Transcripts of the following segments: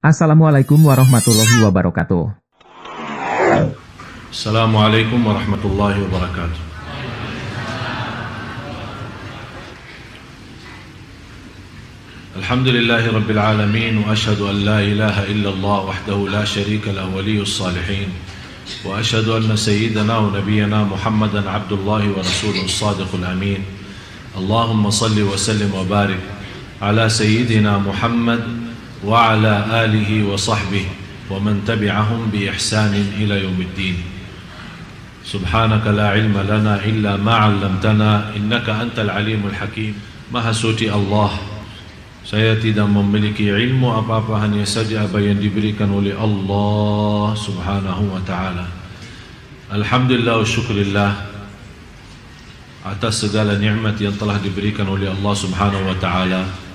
Assalamualaikum warahmatullahi wabarakatuh. Assalamualaikum warahmatullahi wabarakatuh. Alhamdulillahi rabbil alamin wa ashhadu an la ilaha illallah wahdahu la sharika lahu waliyus salihin wa ashhadu anna sayyidana wa nabiyyana Muhammadan abdullahi wa rasuluhu as-sadiqul amin. Allahumma salli wa sallim wa barik ala sayyidina Muhammad wa ala alihi wa sahbihi wa man tabi'ahum bi ihsanin ila yaumiddin. Subhanaka la ilma lana illa ma 'allamtana innaka antal alimul hakim. Maha suci Allah, saya tidak memiliki ilmu apa-apa, hanya saja apa yang diberikan oleh Allah subhanahu wa ta'ala. Alhamdulillah wa syukurillah atas segala nikmat yang telah diberikan oleh Allah subhanahu wa ta'ala.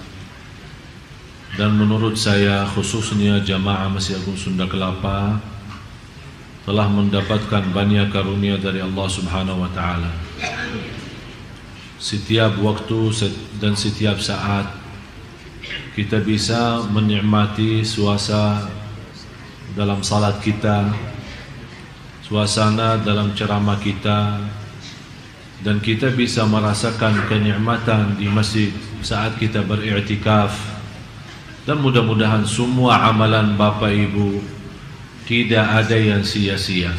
Dan menurut saya, khususnya jamaah Masjid Agung Sunda Kelapa telah mendapatkan banyak karunia dari Allah subhanahu wa ta'ala. Setiap waktu dan setiap saat kita bisa menikmati suasana dalam salat kita, suasana dalam ceramah kita, dan kita bisa merasakan kenikmatan di masjid saat kita beriktikaf. Dan mudah-mudahan semua amalan Bapak Ibu tidak ada yang sia-sia,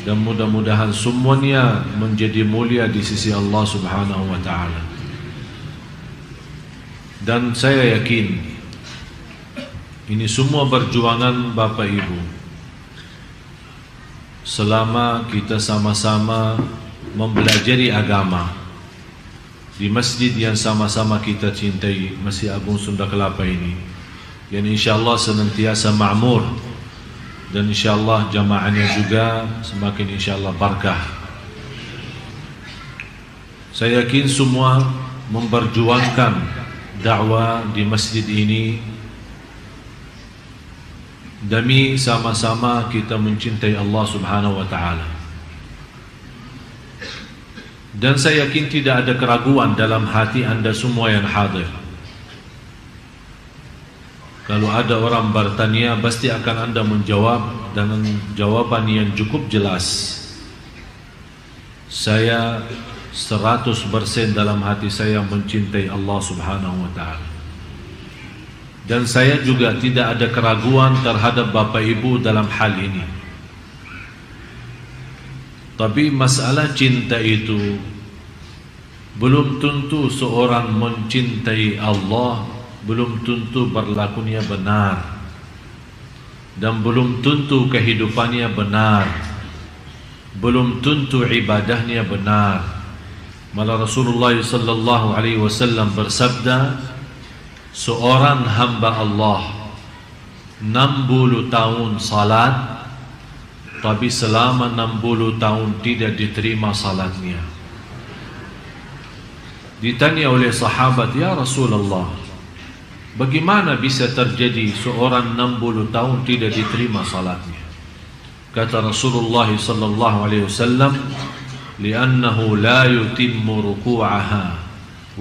dan mudah-mudahan semuanya menjadi mulia di sisi Allah subhanahu wa ta'ala. Dan saya yakin ini semua perjuangan Bapak Ibu selama kita sama-sama mempelajari agama di masjid yang sama-sama kita cintai, Masjid Agung Sunda Kelapa ini, yang insyaAllah senantiasa ma'mur, dan insyaAllah jamaahnya juga semakin insyaAllah barakah. Saya yakin semua memperjuangkan dakwah di masjid ini demi sama-sama kita mencintai Allah subhanahu wa ta'ala. Dan saya yakin tidak ada keraguan dalam hati anda semua yang hadir. Kalau ada orang bertanya, pasti akan anda menjawab dengan jawaban yang cukup jelas. Saya 100% dalam hati saya mencintai Allah subhanahu wa ta'ala. Dan saya juga tidak ada keraguan terhadap Bapak Ibu dalam hal ini. Tapi masalah cinta itu belum tentu seorang mencintai Allah, belum tentu berlakunya benar, dan belum tentu kehidupannya benar, belum tentu ibadahnya benar. Malah Rasulullah sallallahu alaihi wasallam bersabda, seorang hamba Allah 60 tahun salat, tapi selama 60 tahun tidak diterima salatnya. Ditanya oleh sahabat, ya Rasulullah, bagaimana bisa terjadi seorang 60 tahun tidak diterima salatnya? Kata Rasulullah sallallahu alaihi wasallam, li'annahu la yutimmu ruku'aha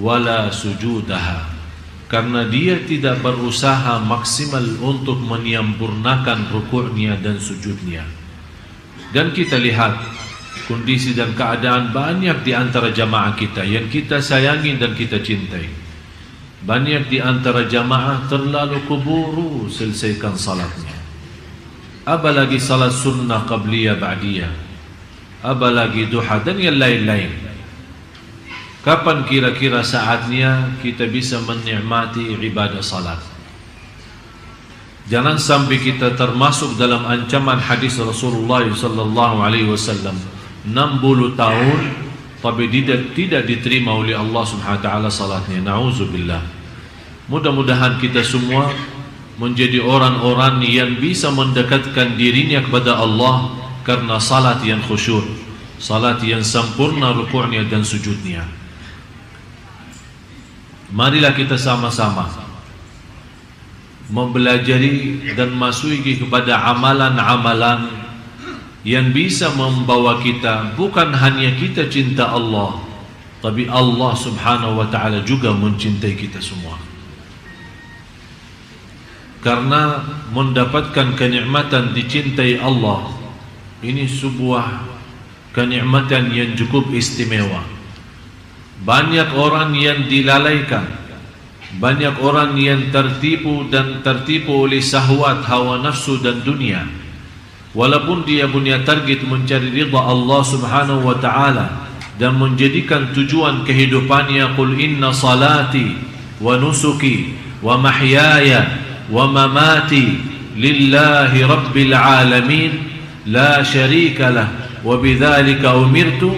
wala sujudaha, karena dia tidak berusaha maksimal untuk menyempurnakan rukuknya dan sujudnya. Dan kita lihat kondisi dan keadaan banyak di antara jamaah kita yang kita sayangi dan kita cintai. Banyak di antara jamaah terlalu keburu selesaikan salatnya, apalagi salat sunnah qabliyah ba'diyah, apalagi duha dan yang lain-lain. Kapan kira-kira saatnya kita bisa menikmati ibadah salat? Jangan sampai kita termasuk dalam ancaman hadis Rasulullah sallallahu alaihi wasallam, 60 tahun tapi tidak diterima oleh Allah subhanahu wa ta'ala salatnya. Na'udzubillah. Mudah-mudahan kita semua menjadi orang-orang yang bisa mendekatkan dirinya kepada Allah karena salat yang khusyuk, salat yang sempurna rukuknya dan sujudnya. Marilah kita sama-sama mempelajari dan masuki kepada amalan-amalan yang bisa membawa kita, bukan hanya kita cinta Allah, tapi Allah subhanahu wa ta'ala juga mencintai kita semua. Karena mendapatkan kenikmatan dicintai Allah, ini sebuah kenikmatan yang cukup istimewa. Banyak orang yang dilalaikan, banyak orang yang tertipu oleh syahwat, hawa nafsu dan dunia. Walaupun dia punya target mencari ridha Allah Subhanahu wa taala dan menjadikan tujuan kehidupannya, qul inna salati wa nusuki wa mahyaya wa mamati lillahi rabbil alamin la syarika lah wa bidzalika umirtu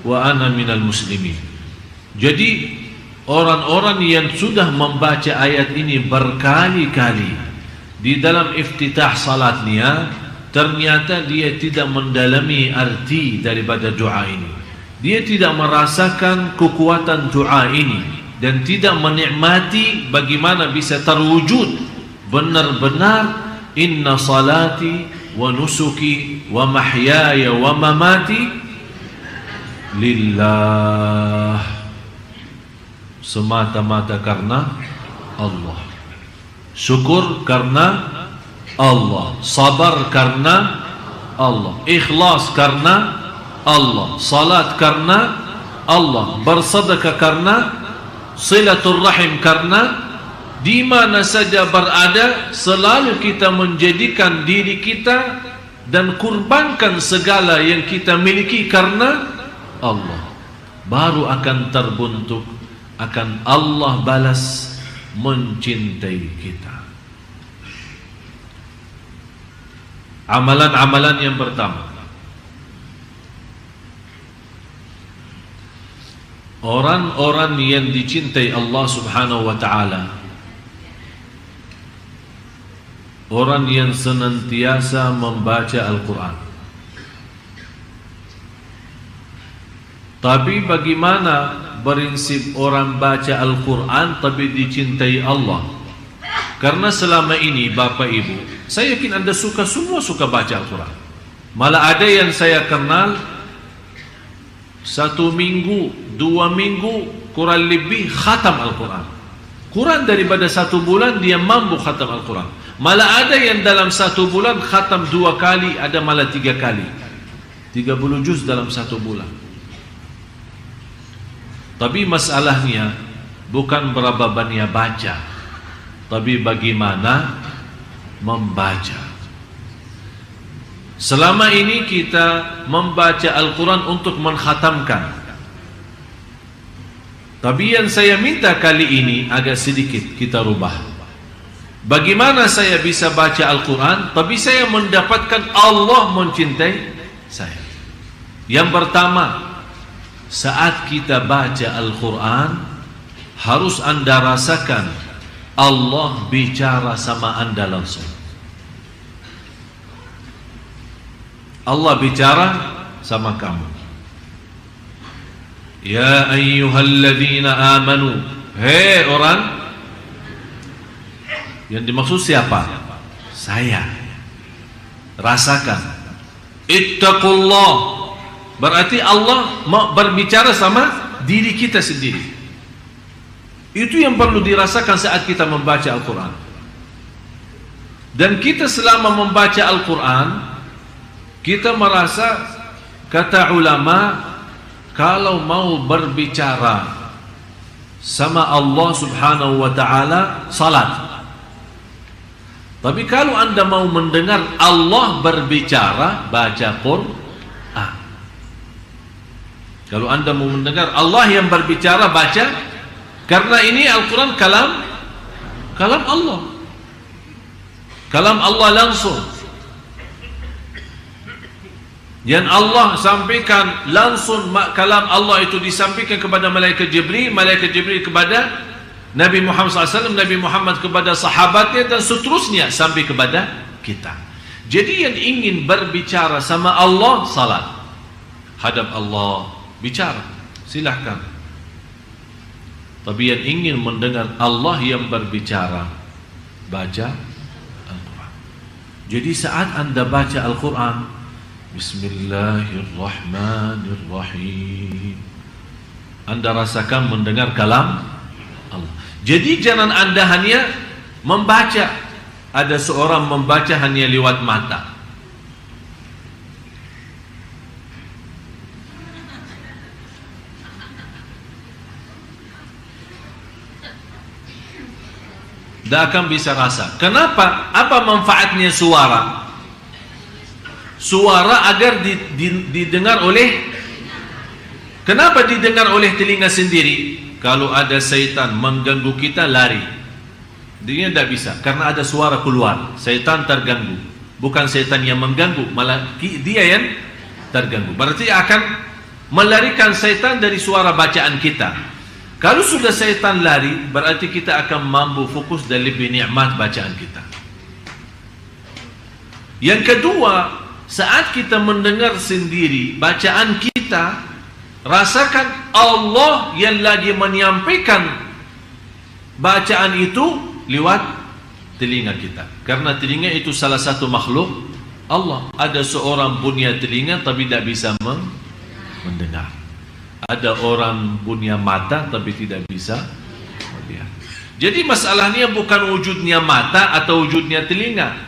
wa ana minal muslimin. Jadi orang-orang yang sudah membaca ayat ini berkali-kali di dalam iftitah salatnya, ternyata dia tidak mendalami arti daripada doa ini. Dia tidak merasakan kekuatan doa ini dan tidak menikmati bagaimana bisa terwujud benar-benar inna salati wa nusuki wa mahyaya wa mamati lillah, semata-mata karena Allah, syukur karena Allah, sabar karena Allah, ikhlas karena Allah, salat karena Allah, bersedekah karena, silaturrahim karena. Di mana saja berada, selalu kita menjadikan diri kita dan kurbankan segala yang kita miliki karena Allah, baru akan terbentuk, akan Allah balas mencintai kita. Amalan-amalan yang pertama, orang-orang yang dicintai Allah Subhanahu wa ta'ala, orang yang senantiasa membaca Al-Quran. Tapi bagaimana prinsip orang baca Al-Quran tapi dicintai Allah? Karena selama ini Bapak Ibu, saya yakin Anda semua suka baca Al-Quran. Malah ada yang saya kenal 1 minggu, 2 minggu kurang lebih khatam Al-Quran. Kurang daripada 1 bulan dia mampu khatam Al-Quran. Malah ada yang dalam 1 bulan khatam 2 kali, ada malah 3 kali, 30 juz dalam 1 bulan. Tapi masalahnya bukan berapa banyak baca, tapi bagaimana membaca. Selama ini kita membaca Al-Quran untuk mengkhatamkan. Tapi yang saya minta kali ini agak sedikit kita rubah. Bagaimana saya bisa baca Al-Quran tapi saya mendapatkan Allah mencintai saya? Yang pertama, saat kita baca Al-Quran, harus Anda rasakan Allah bicara sama Anda langsung. Allah bicara sama kamu. Ya ayyuhalladzina amanu, hei orang. Yang dimaksud siapa? Saya. Rasakan. Ittaqullah, berarti Allah mau berbicara sama diri kita sendiri. Itu yang perlu dirasakan saat kita membaca Al-Quran. Dan kita selama membaca Al-Quran, kita merasa, kata ulama, kalau mau berbicara sama Allah Subhanahu wa ta'ala, salat. Tapi kalau Anda mau mendengar Allah berbicara, baca Quran. Kalau Anda mau mendengar Allah yang berbicara, baca. Karena ini Al-Quran kalam Allah. Kalam Allah langsung. Yang Allah sampaikan langsung, kalam Allah itu disampaikan kepada malaikat Jibril kepada Nabi Muhammad SAW, Nabi Muhammad kepada sahabatnya, dan seterusnya sampai kepada kita. Jadi yang ingin berbicara sama Allah, salat, hadap Allah, bicara, silahkan. Tapi yang ingin mendengar Allah yang berbicara, baca Al-Quran. Jadi saat Anda baca Al-Quran, Bismillahirrahmanirrahim, Anda rasakan mendengar kalam Allah. Jadi jangan Anda hanya membaca, ada seorang membaca hanya lewat mata. Tak akan bisa rasa. Kenapa? Apa manfaatnya suara? Suara agar didengar oleh. Kenapa didengar oleh telinga sendiri? Kalau ada syaitan mengganggu kita, lari. Dia tidak bisa, karena ada suara keluar. Syaitan terganggu. Bukan syaitan yang mengganggu, malah dia yang terganggu. Berarti akan melarikan syaitan dari suara bacaan kita. Kalau sudah syaitan lari, berarti kita akan mampu fokus dan lebih nikmat bacaan kita. Yang kedua, saat kita mendengar sendiri bacaan kita, rasakan Allah yang lagi menyampaikan bacaan itu lewat telinga kita. Karena telinga itu salah satu makhluk Allah. Ada seorang punya telinga tapi tidak bisa mendengar. Ada orang punya mata tapi tidak bisa melihat. Jadi masalahnya bukan wujudnya mata atau wujudnya telinga,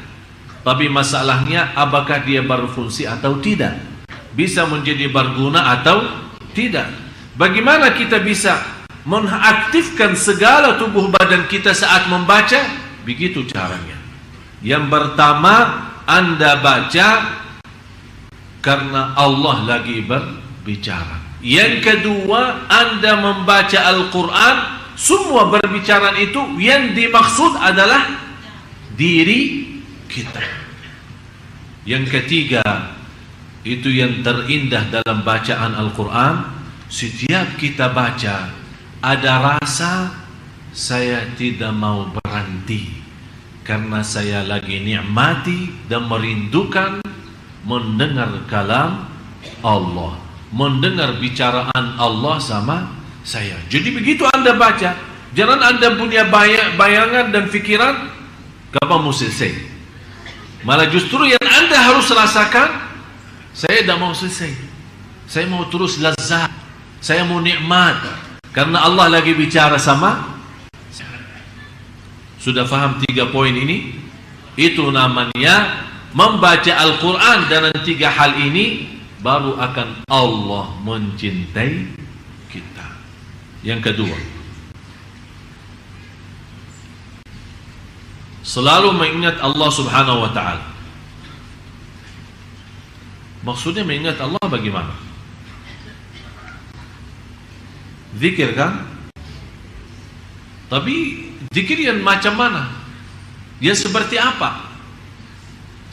tapi masalahnya apakah dia berfungsi atau tidak, bisa menjadi berguna atau tidak. Bagaimana kita bisa mengaktifkan segala tubuh badan kita saat membaca? Begitu caranya. Yang pertama, Anda baca karena Allah lagi berbicara. Yang kedua, Anda membaca Al-Quran, semua berbicaraan itu yang dimaksud adalah diri kita. Yang ketiga, itu yang terindah dalam bacaan Al-Quran, setiap kita baca ada rasa saya tidak mau berhenti, karena saya lagi nikmati dan merindukan mendengar kalam Allah, mendengar bicaraan Allah sama saya. Jadi begitu Anda baca, jangan Anda punya bayangan dan pikiran kapan mau selesai. Malah justru yang Anda harus rasakan, saya tidak mau selesai, saya mau terus lazat, saya mau nikmat, karena Allah lagi bicara sama. Sudah faham 3 poin ini? Itu namanya membaca Al-Quran. Dan 3 hal ini baru akan Allah mencintai kita. Yang kedua, selalu mengingat Allah subhanahu wa ta'ala. Maksudnya mengingat Allah bagaimana? Zikir kan? Tapi zikir yang macam mana? Dia seperti apa?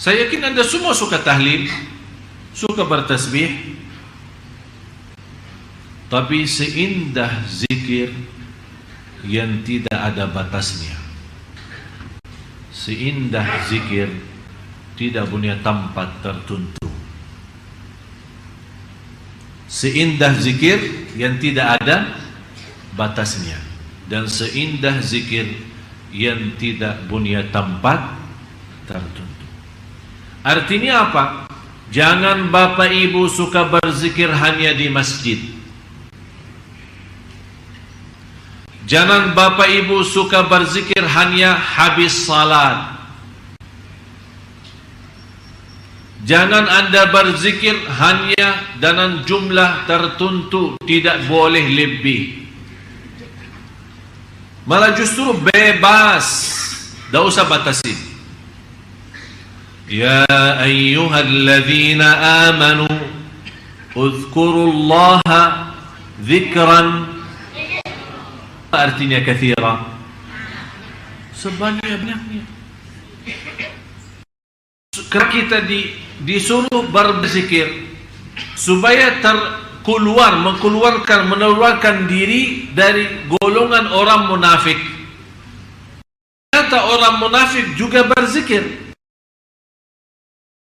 Saya yakin Anda semua suka tahlil, suka bertasbih, tapi seindah zikir yang tidak ada batasnya, seindah zikir tidak punya tempat tertentu, seindah zikir yang tidak ada batasnya, dan seindah zikir yang tidak punya tempat tertentu. Artinya apa? Jangan bapak ibu suka berzikir hanya di masjid. Jangan bapak ibu suka berzikir hanya habis salat. Jangan Anda berzikir hanya dengan jumlah tertentu, tidak boleh lebih. Malah justru bebas, tidak usah batasi. Ya ayyuhalladzina amanu uzkurullaha dzikran, artinya katsira, sebanyak-banyaknya. Karena kita disuruh berzikir supaya mengeluarkan diri dari golongan orang munafik. Ternyata orang munafik juga berzikir.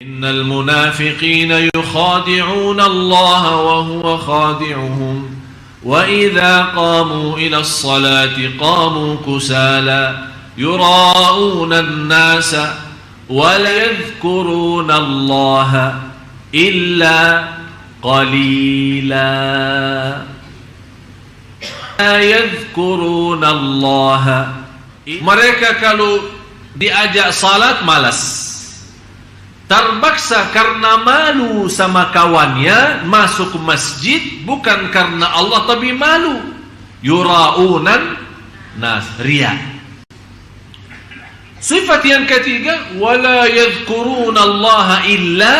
Innal munafiqina yukhadi'una Allah wa huwa khadi'uhum wa idza qamu ila as-salati qamu kusala yura'una an-nasa wa la yadhkuruna Allah illa qalila. La yadhkuruna Allah. Mereka kalau diajak salat malas. Terpaksa karena malu sama kawannya masuk masjid, bukan karena Allah tapi malu. Yura'unan nas, riya. Sifat yang ketiga, wala yadhkuruna Allah illa,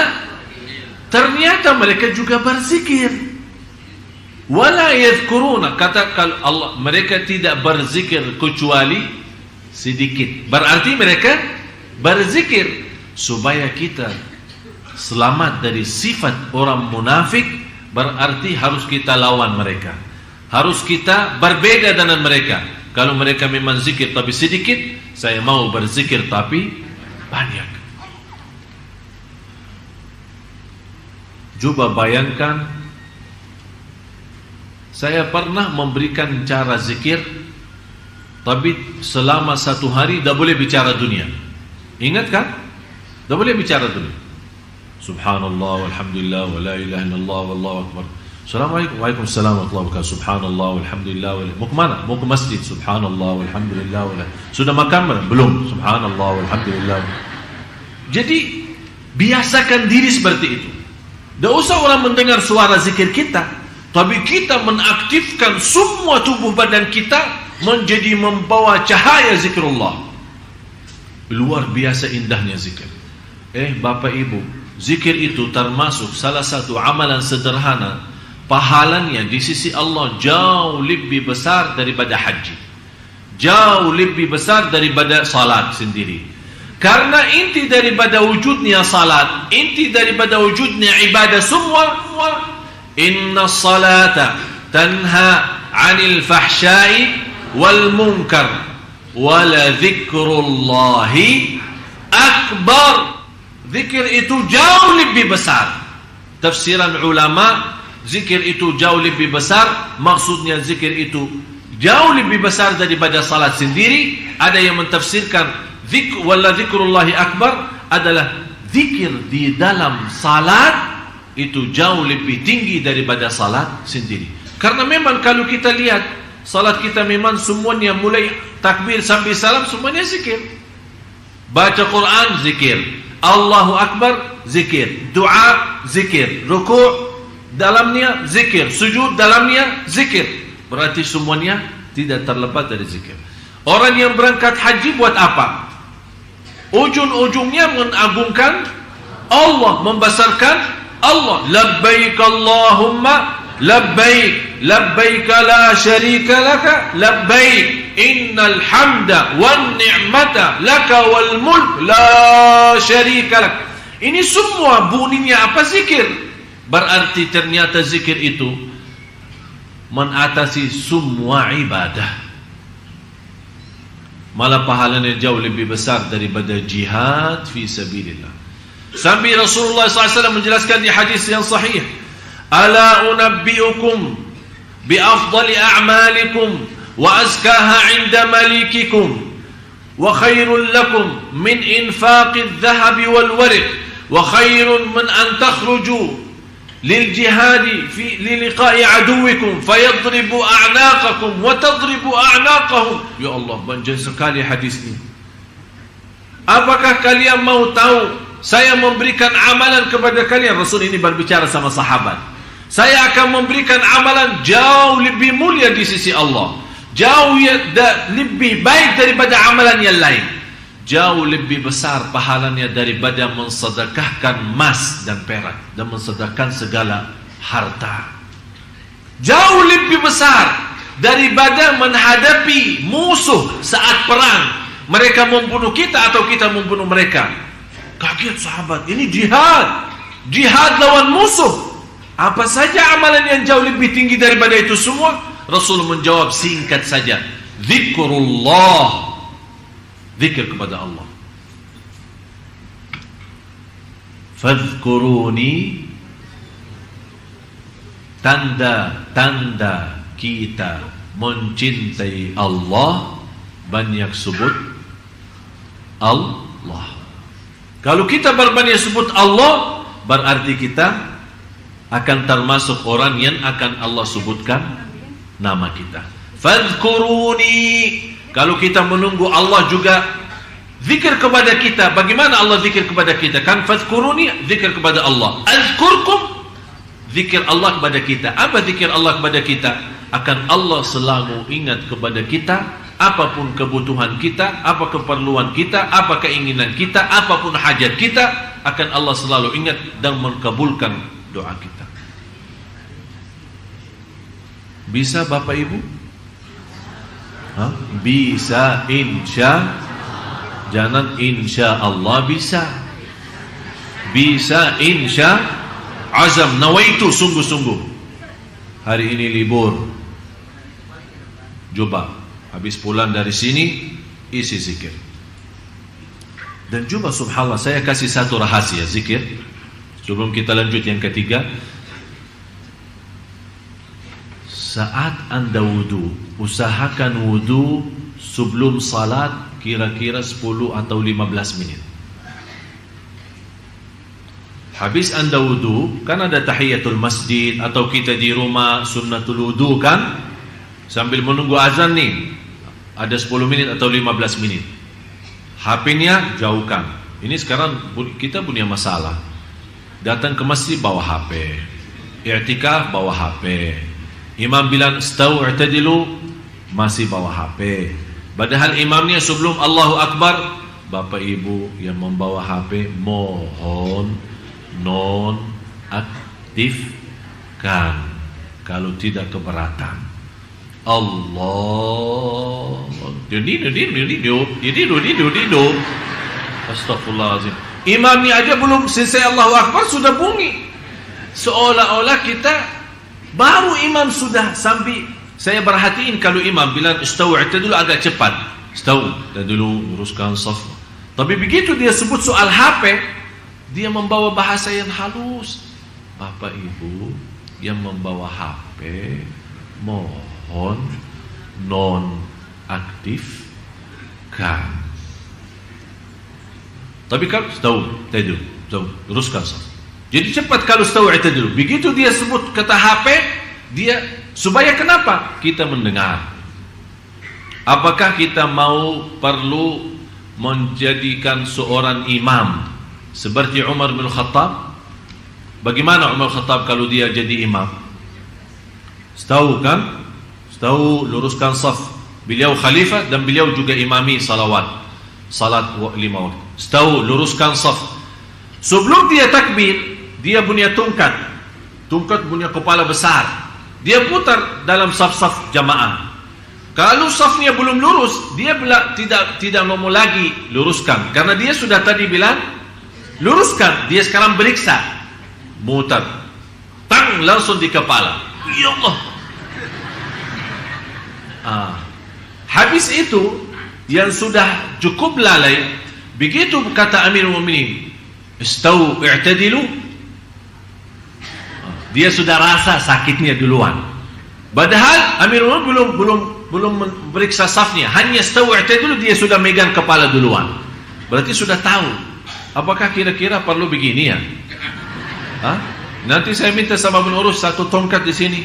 ternyata mereka juga berzikir. Wala yadhkuruna, kata Allah, mereka tidak berzikir kecuali sedikit. Berarti mereka berzikir. Supaya kita selamat dari sifat orang munafik, berarti harus kita lawan mereka. Harus kita berbeda dengan mereka. Kalau mereka memang zikir tapi sedikit, saya mau berzikir tapi banyak. Coba bayangkan, saya pernah memberikan cara zikir, tapi selama 1 hari tidak boleh bicara dunia. Ingat kan? Tidak boleh bicara dunia. Subhanallah walhamdulillah wa la ilaha illallah wallahu akbar. Assalamualaikum, waalaikumsalam warahmatullahi wabarakatuh. Subhanallah walhamdulillah wa la. Mau ke mana? Mau ke masjid. Subhanallah walhamdulillah wa la. Sudah makan belum? Subhanallah walhamdulillah. Jadi biasakan diri seperti itu. Tidak usah orang mendengar suara zikir kita, tapi kita mengaktifkan semua tubuh badan kita menjadi membawa cahaya zikrullah. Luar biasa indahnya zikir. Bapak Ibu, zikir itu termasuk salah satu amalan sederhana. Pahalanya di sisi Allah jauh lebih besar daripada haji, jauh lebih besar daripada salat sendiri. Karena inti daripada wujudnya salat, inti daripada wujudnya ibadah semua, inna salata tanha 'anil fahsya'i wal munkar wala dzikrullahi akbar. Zikir itu jauh lebih besar. Tafsiran ulama, zikir itu jauh lebih besar, maksudnya zikir itu jauh lebih besar daripada salat sendiri. Ada yang mentafsirkan wala zikrullahi akbar adalah zikir di dalam salat itu jauh lebih tinggi daripada salat sendiri. Karena memang kalau kita lihat salat kita memang semuanya mulai takbir sampai salam semuanya zikir. Baca Quran zikir, Allahu Akbar zikir, doa zikir, rukuk dalamnya zikir, sujud dalamnya zikir. Berarti semuanya tidak terlepas dari zikir. Orang yang berangkat haji buat apa? Ujung-ujungnya mengagungkan Allah, membesarkan Allah. Labbaik Allahumma labbaik, labbaik la syarika laka labbaik, innal hamda wan ni'mata laka wal mulk la syarika lak. Ini semua bunyinya apa? Zikir. Berarti ternyata zikir itu mengatasi semua ibadah. Malah pahalanya jauh lebih besar daripada jihad fi sabilillah. Sampai Rasulullah SAW menjelaskan di hadis yang sahih, ala unabbiukum bi afdali a'malikum wa azkaha 'inda malikikum wa khairul lakum min infaqidh dhahabi wal warq wa khairun min an takhruju lil jihadi fi liqa'i aduwikum fayadribu a'naqakum wa tadribu a'naqahum. Ya Allah, panjang sekali hadis ini. Apakah kalian mau tahu, saya memberikan amalan kepada kalian. Rasul ini berbicara sama sahabat. Saya akan memberikan amalan jauh lebih mulia di sisi Allah, jauh lebih baik daripada amalan yang lain, jauh lebih besar pahalanya daripada mensedekahkan emas dan perak dan mensedekahkan segala harta. Jauh lebih besar daripada menghadapi musuh saat perang. Mereka membunuh kita atau kita membunuh mereka. Kaget sahabat, ini jihad, jihad lawan musuh. Apa saja amalan yang jauh lebih tinggi daripada itu semua? Rasul menjawab singkat saja, zikrullah, zikir kepada Allah. Fadhkuruni, tanda-tanda kita mencintai Allah, banyak sebut Allah. Kalau kita berbanyak sebut Allah, berarti kita akan termasuk orang yang akan Allah sebutkan nama kita. Fadhkuruni, kalau kita menunggu Allah juga Zikir kepada kita, bagaimana Allah zikir kepada kita? Kan fadhkuruni, zikir kepada Allah. Azkurkum, zikir Allah kepada kita. Apa zikir Allah kepada kita? Akan Allah selalu ingat kepada kita, apapun kebutuhan kita, apa keperluan kita, apa keinginan kita, apapun hajat kita, akan Allah selalu ingat dan mengabulkan doa kita. Bisa Bapak Ibu? Bisa, insya. Jangan insya Allah bisa. Bisa, insya. Azam, nawaitu, sungguh-sungguh. Hari ini libur. Coba, habis pulang dari sini, isi zikir. Dan coba subhanallah, saya kasih satu rahasia zikir. Sebelum kita lanjut yang ketiga. Saat Anda wudu, usahakan wudu sebelum salat kira-kira 10 atau 15 menit. Habis Anda wudu, kan ada tahiyatul masjid, atau kita di rumah sunnatul wudu kan, sambil menunggu azan nih, ada 10 menit atau 15 menit. HP-nya jauhkan. Ini sekarang kita punya masalah. Datang ke masjid bawa HP, i'tikaf bawa HP, imam bilang stau i'tadilu, masih bawa HP. Padahal imamnya sebelum Allahu Akbar. Bapak Ibu yang membawa HP, mohon non aktifkan, kalau tidak keberatan. Allah. Astagfirullahaladzim. Imamnya aja belum selesai Allahu Akbar sudah bunyi. Seolah-olah kita baru imam sudah sampai. Saya perhatiin kalau imam bilang istau i'tadilu agak cepat. Istau, dan dulu luruskan saf. Tapi begitu dia sebut soal HP, dia membawa bahasa yang halus. Bapak Ibu yang membawa HP, mohon non aktifkan. Tapi kalau istau i'tadilu, luruskan saf. Jadi cepat kalau istau i'tadilu. Begitu dia sebut kata HP, dia supaya kenapa? Kita mendengar. Apakah kita perlu menjadikan seorang imam seperti Umar bin Khattab? Bagaimana Umar Khattab kalau dia jadi imam? Tahu kan? Tahu, luruskan saf. Beliau khalifah dan beliau juga imami salat 5 waktu. Tahu, luruskan saf. Sebelum dia takbir, dia punya tungkat punya kepala besar. Dia putar dalam saf-saf jamaah. Kalau safnya belum lurus, dia tidak mau lagi luruskan, karena dia sudah tadi bilang luruskan. Dia sekarang beriksa, mutar, tang, langsung di kepala. Ya Allah. Habis itu yang sudah cukup lalai, begitu kata Amirul Mukminin, istau i'tadilu, dia sudah rasa sakitnya duluan. Padahal Amirul Mukminin belum meriksa safnya, hanya istau i'tadilu, dia sudah megang kepala duluan. Berarti sudah tahu. Apakah kira-kira perlu begini ya? Nanti saya minta sama pengurus satu tongkat di sini,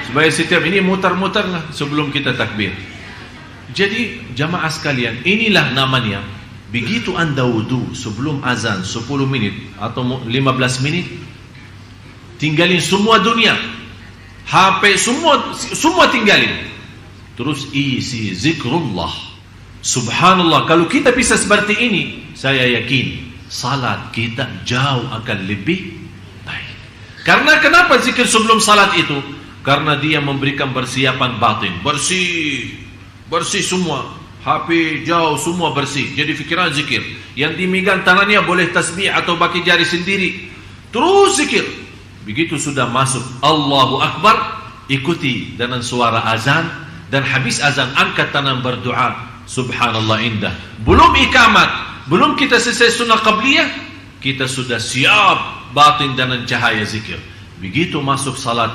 supaya setiap ini mutar-mutarlah sebelum kita takbir. Jadi jamaah sekalian, inilah namanya begitu Anda wudu sebelum azan 10 menit atau 15 menit, tinggalin semua dunia, HP semua tinggalin, terus isi zikrullah. Subhanallah, kalau kita bisa seperti ini, saya yakin salat kita jauh akan lebih baik. Karena kenapa zikir sebelum salat itu? Karena dia memberikan persiapan batin, bersih semua, HP jauh semua bersih. Jadi fikiran zikir, yang dimegang tangannya boleh tasbih atau pakai jari sendiri, terus zikir. Begitu sudah masuk Allahu Akbar, ikuti dengan suara azan, dan habis azan angkat tangan berdoa. Subhanallah, indah. Belum ikamat, belum kita selesai sunnah qabliyah, kita sudah siap batin dengan cahaya zikir. Begitu masuk salat,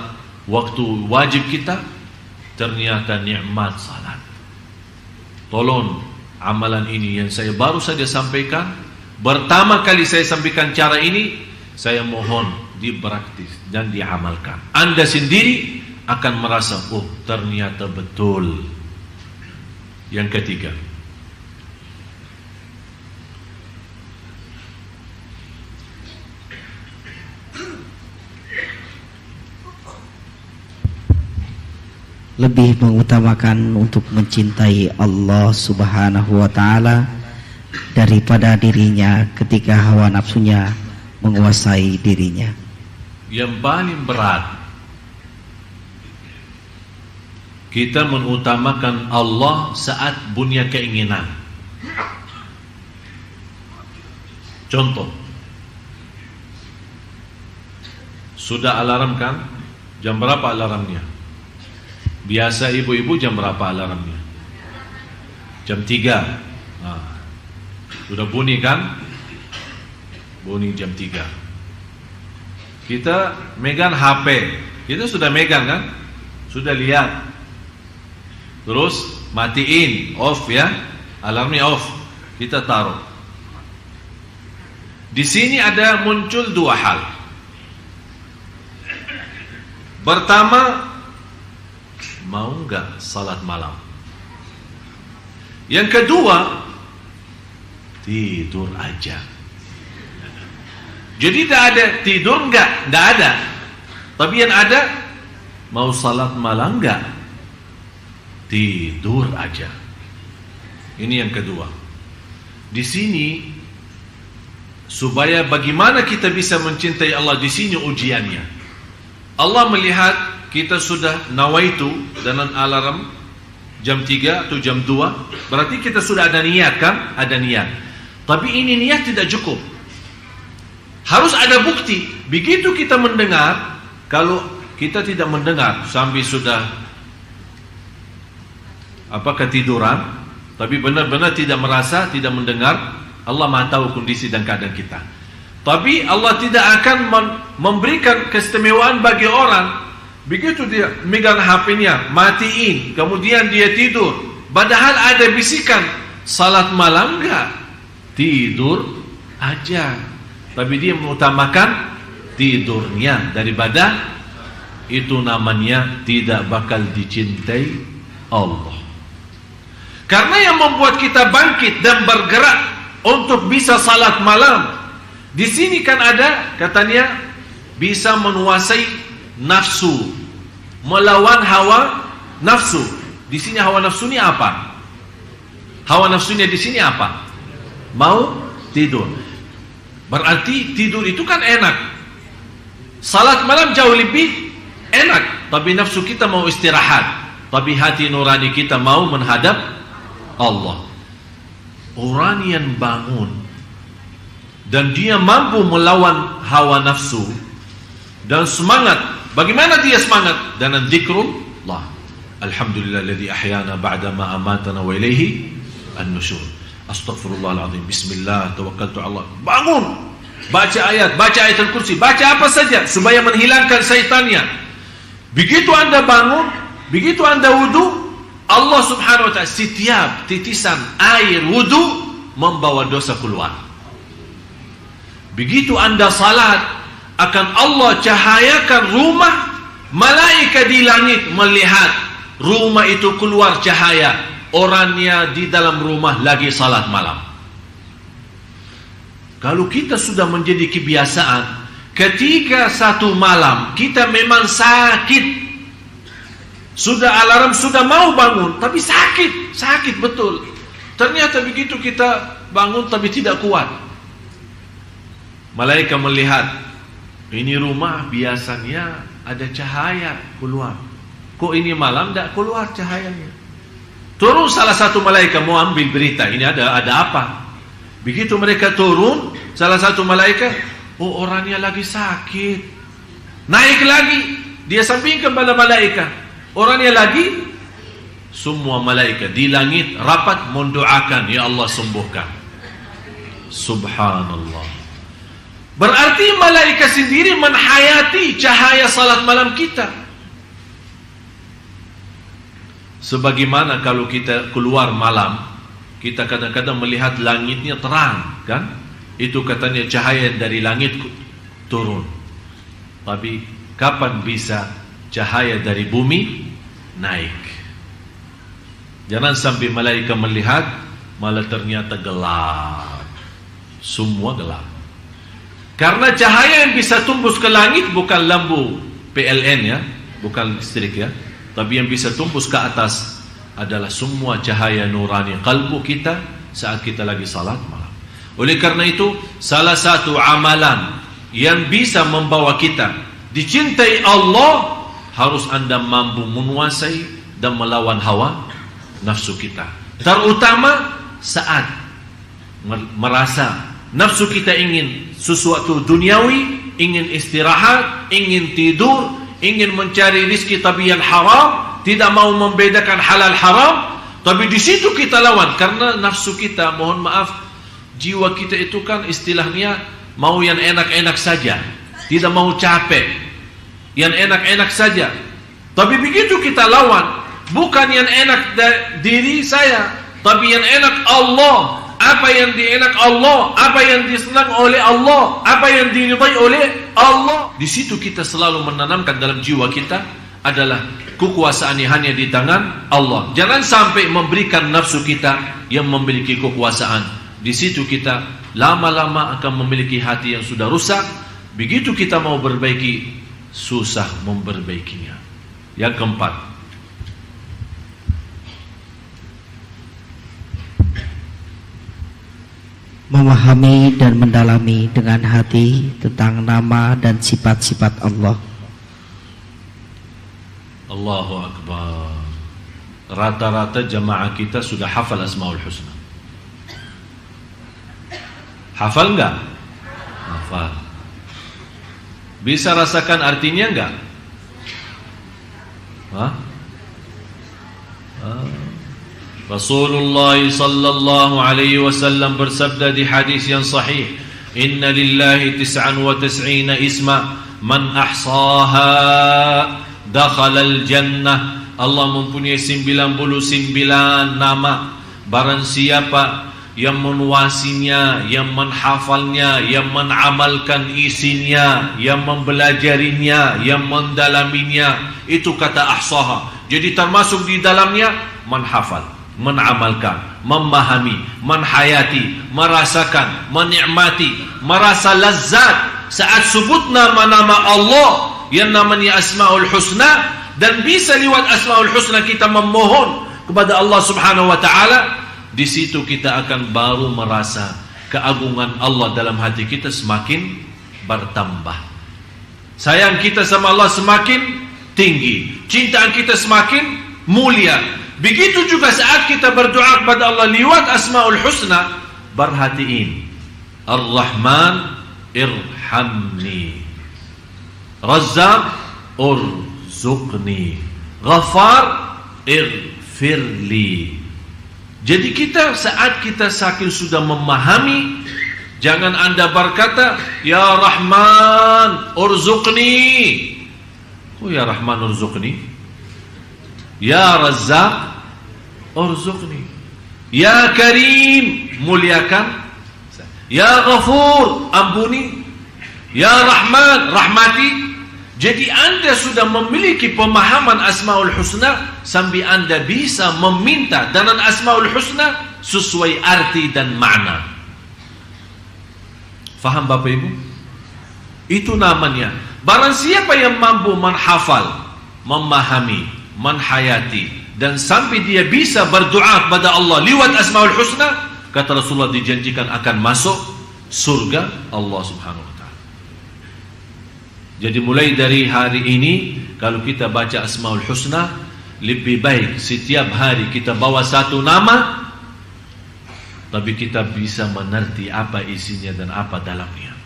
waktu wajib kita, ternyata nikmat salat. Tolong amalan ini yang saya baru saja sampaikan, pertama kali saya sampaikan cara ini, saya mohon dipraktis dan diamalkan. Anda sendiri akan merasa, oh ternyata betul. Yang ketiga, lebih mengutamakan untuk mencintai Allah Subhanahu wa taala daripada dirinya ketika hawa nafsunya menguasai dirinya. Yang paling berat kita mengutamakan Allah saat punya keinginan. Contoh, sudah alarm kan? Jam berapa alarmnya? Biasa ibu-ibu jam berapa alarmnya? Jam 3. Sudah bunyi kan? Bunyi jam 3. Kita megang HP. Kita sudah megang kan? Sudah lihat. Terus matiin, off ya. Alarmnya off. Kita taruh. Di sini ada muncul dua hal. Pertama, mau enggak salat malam? Yang kedua, tidur aja. Jadi tidak ada tidur enggak ada. Tapi yang ada, mau salat malam enggak? Tidur aja. Ini yang kedua. Di sini supaya bagaimana kita bisa mencintai Allah, di sini ujiannya. Allah melihat kita sudah nawaitu dengan alarm jam 3 atau jam 2, berarti kita sudah ada niat kan? Ada niat. Tapi ini niat tidak cukup. Harus ada bukti. Begitu kita mendengar, kalau kita tidak mendengar sampai sudah ketiduran, tapi benar-benar tidak merasa, tidak mendengar, Allah Maha tahu kondisi dan keadaan kita. Tapi Allah tidak akan memberikan keistimewaan bagi orang. Begitu dia megang HP-nya, matiin, kemudian dia tidur. Padahal ada bisikan, salat malam enggak? Tidur aja. Tapi dia mengutamakan tidurnya daripada itu, namanya tidak bakal dicintai Allah. Karena yang membuat kita bangkit dan bergerak untuk bisa salat malam, di sini kan ada katanya bisa menguasai nafsu, melawan hawa nafsu. Di sini hawa nafsu ini apa? Hawa nafsunya di sini apa? Mau tidur. Berarti tidur itu kan enak. Salat malam jauh lebih enak, tapi nafsu kita mau istirahat. Tapi hati nurani kita mau menghadap Allah. Orang yang bangun dan dia mampu melawan hawa nafsu dan semangat. Bagaimana dia semangat? Dengan zikrullah. Alhamdulillahilladzi ahyana ba'da ma amatana wa ilaihi an-nusyur. Astaghfirullahaladzim. Bismillah, tawakkaltu Allah. Bangun. Baca ayat ayatul kursi, baca apa saja supaya menghilangkan syaitannya. Begitu Anda bangun, begitu Anda wudu, Allah Subhanahu wa ta'ala setiap titisan air wudu membawa dosa keluar. Begitu Anda salat, akan Allah cahayakan rumah, malaikat di langit melihat rumah itu keluar cahaya, orangnya di dalam rumah lagi salat malam. Kalau kita sudah menjadi kebiasaan, ketika satu malam kita memang sakit, sudah alarm, sudah mau bangun, tapi sakit betul. Ternyata begitu kita bangun tapi tidak kuat. Malaikat melihat, ini rumah biasanya ada cahaya keluar. Kok ini malam tidak keluar cahayanya? Turun salah satu malaikat mau ambil berita, ini ada apa? Begitu mereka turun, salah satu malaikat, oh orangnya lagi sakit. Naik lagi, dia sampingkan pada malaikat, orangnya lagi. Semua malaikat di langit rapat mendoakan, ya Allah sembuhkan. Subhanallah. Berarti malaikat sendiri menhayati cahaya salat malam kita. Sebagaimana kalau kita keluar malam, kita kadang-kadang melihat langitnya terang, kan? Itu katanya cahaya dari langit turun. Tapi kapan bisa cahaya dari bumi naik? Jangan sampai malaikat melihat malah ternyata gelap. Semua gelap. Karena cahaya yang bisa tembus ke langit bukan lampu PLN ya, bukan listrik ya. Tapi yang bisa tembus ke atas adalah semua cahaya nurani kalbu kita saat kita lagi salat malam. Oleh karena itu, salah satu amalan yang bisa membawa kita dicintai Allah, harus Anda mampu menguasai dan melawan hawa nafsu kita. Terutama saat merasa nafsu kita ingin sesuatu duniawi, ingin istirahat, ingin tidur, ingin mencari rizki tapi yang haram, tidak mau membedakan halal haram. Tapi di situ kita lawan, karena nafsu kita, mohon maaf, jiwa kita itu kan istilahnya mau yang enak-enak saja, tidak mau capek, yang enak-enak saja. Tapi begitu kita lawan, bukan yang enak diri saya, tapi yang enak Allah. Apa yang dienak Allah, apa yang disenang oleh Allah, apa yang diridai oleh Allah. Di situ kita selalu menanamkan dalam jiwa kita adalah kekuasaan hanya di tangan Allah. Jangan sampai memberikan nafsu kita yang memiliki kekuasaan. Di situ kita lama-lama akan memiliki hati yang sudah rusak. Begitu kita mau perbaiki, susah memperbaikinya. Yang keempat, memahami dan mendalami dengan hati tentang nama dan sifat-sifat Allah. Allahu Akbar. Rata-rata jamaah kita sudah hafal Asmaul Husna. Hafal enggak? Hafal. Bisa rasakan artinya enggak? Hah? Rasulullah sallallahu alaihi wasallam bersabda di hadis yang sahih, "Inna lillahi 99 isma, man ahsaha dakhala al-jannah." Allah mempunyai 99 nama. Barang siapa yang menguasinya, yang menghafalnya, yang mengamalkan isinya, yang mempelajarinya, yang mendalaminya, itu kata ahsaha. Jadi termasuk di dalamnya menghafal, menamalkan, memahami, menhayati, merasakan, menikmati, merasa lazat saat sebut nama-nama Allah yang namanya Asmaul Husna. Dan bisa lewat Asmaul Husna kita memohon kepada Allah Subhanahu wa ta'ala. Di situ kita akan baru merasa keagungan Allah dalam hati kita semakin bertambah. Sayang kita sama Allah semakin tinggi, cintaan kita semakin mulia. Begitu juga saat kita berdoa kepada Allah lewat Asmaul Husna, perhatiin, Ar-Rahman irhamni, Razzaq urzuqni, Ghafar irfirli. Jadi kita saat kita saking sudah memahami, jangan Anda berkata, Ya Rahman urzuqni. Oh ya Rahman urzuqni, Ya Razzaq urzuqni, Ya Karim muliakan, Ya Ghafur ampuni, Ya Rahman rahmati. Jadi Anda sudah memiliki pemahaman Asmaul Husna sampai Anda bisa meminta dengan Asmaul Husna sesuai arti dan makna. Faham Bapak Ibu? Itu namanya. Barang siapa yang mampu menghafal, memahami, menhayati, dan sampai dia bisa berdoa kepada Allah lewat Asmaul Husna, kata Rasulullah dijanjikan akan masuk surga Allah Subhanahu wa ta'ala. Jadi mulai dari hari ini, kalau kita baca Asmaul Husna, lebih baik setiap hari kita bawa satu nama, tapi kita bisa mengerti apa isinya dan apa dalamnya.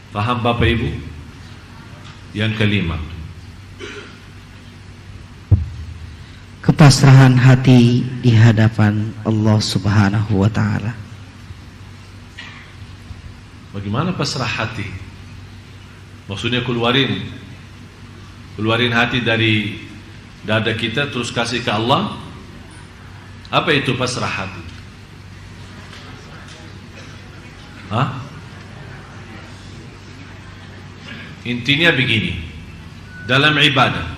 Faham Bapak Ibu? Yang kelima, kepasrahan hati di hadapan Allah Subhanahu wa ta'ala. bagaimana pasrah hati? Maksudnya keluarin hati dari dada kita terus kasih ke Allah. Apa itu pasrah hati? Hah? Intinya begini, dalam ibadah,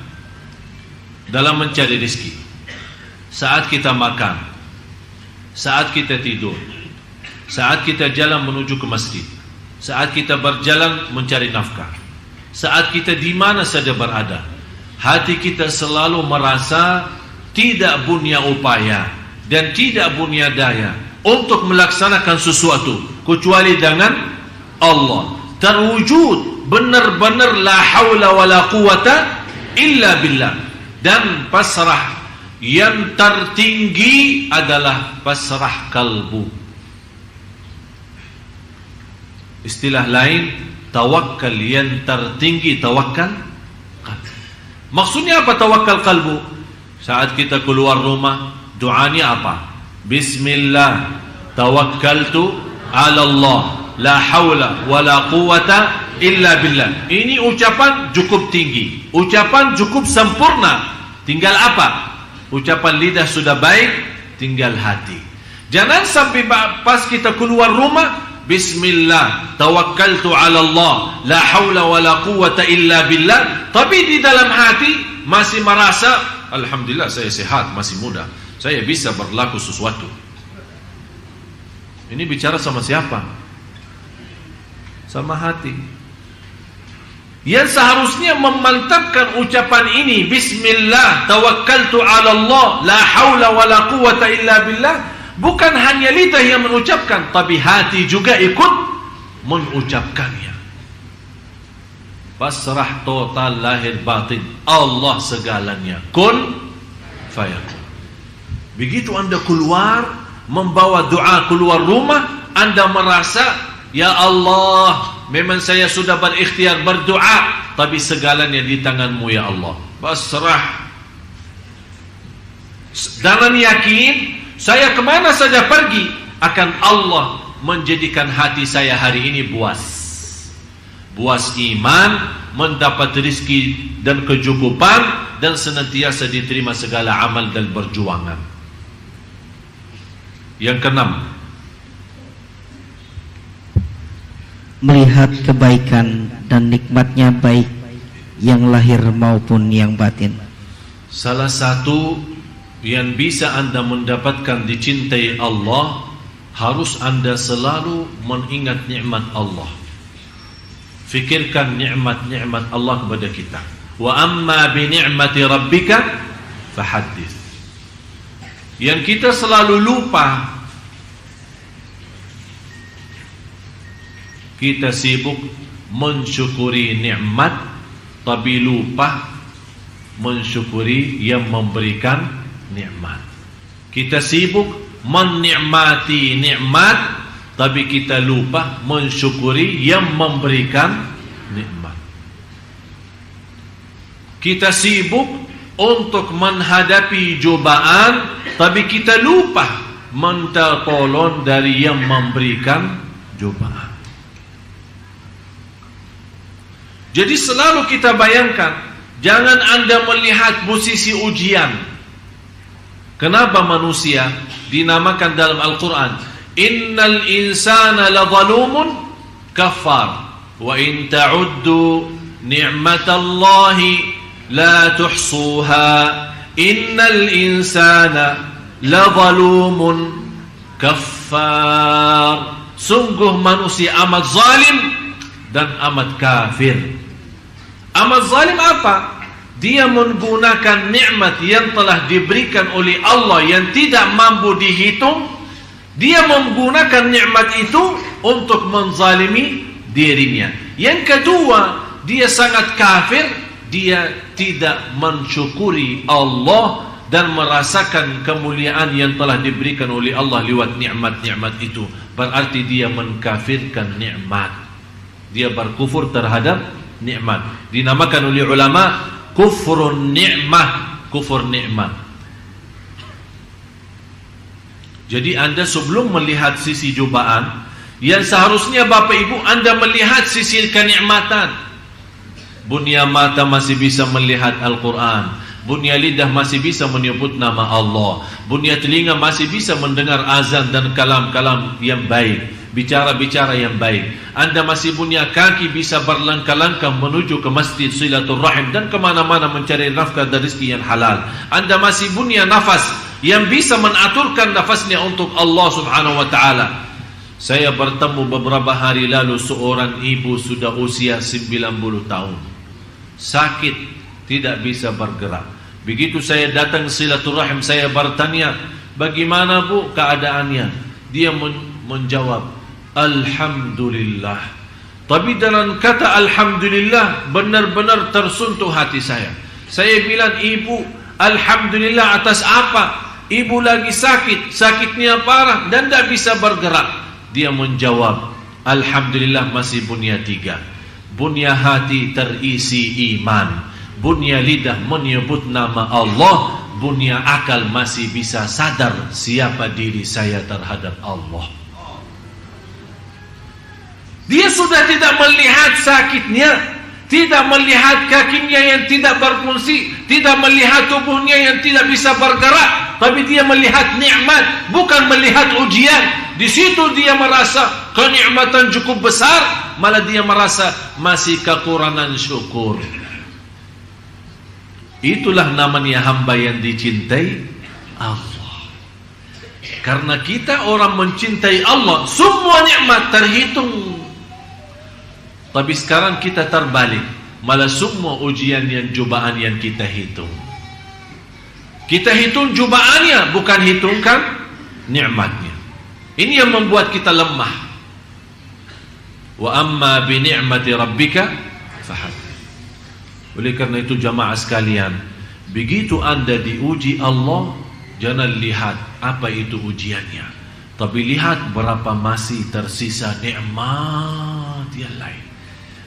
dalam mencari rezeki, saat kita makan, saat kita tidur, saat kita jalan menuju ke masjid, saat kita berjalan mencari nafkah, saat kita di mana saja berada, hati kita selalu merasa tidak punya upaya dan tidak punya daya untuk melaksanakan sesuatu kecuali dengan Allah. Terwujud benar-benar la haula wala quwata illa billah. Dan pasrah yang tertinggi adalah pasrah kalbu. Istilah lain, tawakal yang tertinggi tawakal kalbu. Maksudnya apa tawakal kalbu? Saat kita keluar rumah, doanya apa? Bismillah, tawakkaltu ala Allah, la haula wala quwata illa billah. Ini ucapan cukup tinggi, ucapan cukup sempurna. Tinggal apa? Ucapan lidah sudah baik, tinggal hati. Jangan sampai pas kita keluar rumah, Bismillah, tawakkaltu ala Allah, la haula wala quwata illa billah, tapi di dalam hati masih merasa alhamdulillah saya sehat, masih muda, saya bisa berlaku sesuatu. Ini bicara sama siapa? Sama hati. Yang seharusnya memantapkan ucapan ini, Bismillah, tawakkaltu ala Allah, la haula wala quwata illa billah, bukan hanya lidah yang mengucapkan, tapi hati juga ikut mengucapkannya. Pasrah total lahir batin, Allah segalanya, kun fayakun. Begitu Anda keluar membawa doa keluar rumah, Anda merasa, ya Allah, memang saya sudah berikhtiar berdoa, tapi segalanya di tangan-Mu ya Allah. Pasrah dengan yakin, saya kemana saja pergi, akan Allah menjadikan hati saya hari ini buas iman, mendapat rezeki dan kecukupan, dan senantiasa diterima segala amal dan perjuangan. Yang keenam, melihat kebaikan dan nikmatnya baik yang lahir maupun yang batin. Salah satu yang bisa Anda mendapatkan dicintai Allah, harus Anda selalu mengingat nikmat Allah. Fikirkan nikmat-nikmat Allah kepada kita. Wa amma bi ni'mati rabbika fahaddits. Yang kita selalu lupa, kita sibuk mensyukuri nikmat, tapi lupa mensyukuri yang memberikan nikmat. Kita sibuk menikmati nikmat, tapi kita lupa mensyukuri yang memberikan nikmat. Kita sibuk untuk menghadapi cobaan, tapi kita lupa minta tolong dari yang memberikan cobaan. Jadi selalu kita bayangkan, jangan Anda melihat posisi ujian. Kenapa manusia dinamakan dalam Al-Quran, Innal insana ladzalumun kafar, wa in ta'uddu ni'matallahi la tuhsuha, innal insana ladzalumun kafar. Sungguh manusia amat zalim dan amat kafir. Amat zalim apa? Dia menggunakan nikmat yang telah diberikan oleh Allah yang tidak mampu dihitung. Dia menggunakan nikmat itu untuk menzalimi dirinya. Yang kedua, dia sangat kafir. Dia tidak mensyukuri Allah dan merasakan kemuliaan yang telah diberikan oleh Allah lewat nikmat-nikmat itu. Berarti dia mengkafirkan nikmat. Dia berkufur terhadap nikmat. Dinamakan oleh ulama kufrun ni'mah, kufur nikmat. Jadi Anda sebelum melihat sisi cobaan, yang seharusnya Bapak Ibu Anda melihat sisi kenikmatan. Bunia mata masih bisa melihat Al-Quran, bunia lidah masih bisa menyebut nama Allah, bunia telinga masih bisa mendengar azan dan kalam-kalam yang baik, bicara-bicara yang baik. Anda masih punya kaki bisa berlangkah-langkah menuju ke masjid silaturrahim dan kemana-mana mencari nafkah dan rezeki yang halal. Anda masih punya nafas yang bisa menaturkan nafasnya untuk Allah subhanahu wa ta'ala. Saya bertemu beberapa hari lalu seorang ibu sudah usia 90 tahun. Sakit, tidak bisa bergerak. Begitu saya datang silaturahim, saya bertanya, bagaimana bu keadaannya? Dia menjawab, Alhamdulillah. Tapi dalam kata Alhamdulillah benar-benar tersentuh hati saya. Saya bilang, ibu, Alhamdulillah atas apa? Ibu lagi sakit, sakitnya parah dan tidak bisa bergerak. Dia menjawab, Alhamdulillah masih bunya 3. Bunya hati terisi iman, bunya lidah menyebut nama Allah, bunya akal masih bisa sadar siapa diri saya terhadap Allah. Dia sudah tidak melihat sakitnya, tidak melihat kakinya yang tidak berfungsi, tidak melihat tubuhnya yang tidak bisa bergerak, tapi dia melihat nikmat, bukan melihat ujian. Di situ dia merasa kenikmatan cukup besar, malah dia merasa masih kekurangan syukur. Itulah namanya hamba yang dicintai Allah. Karena kita orang mencintai Allah, semua nikmat terhitung. Tapi sekarang kita terbalik, malah semua ujian yang cobaan yang kita hitung. Kita hitung cobaannya, bukan hitungkan nikmatnya. Ini yang membuat kita lemah. Wa amma bi ni'mati rabbika fahaddits. Oleh karena itu jamaah sekalian, begitu Anda diuji Allah, jangan lihat apa itu ujiannya, tapi lihat berapa masih tersisa nikmat yang lain.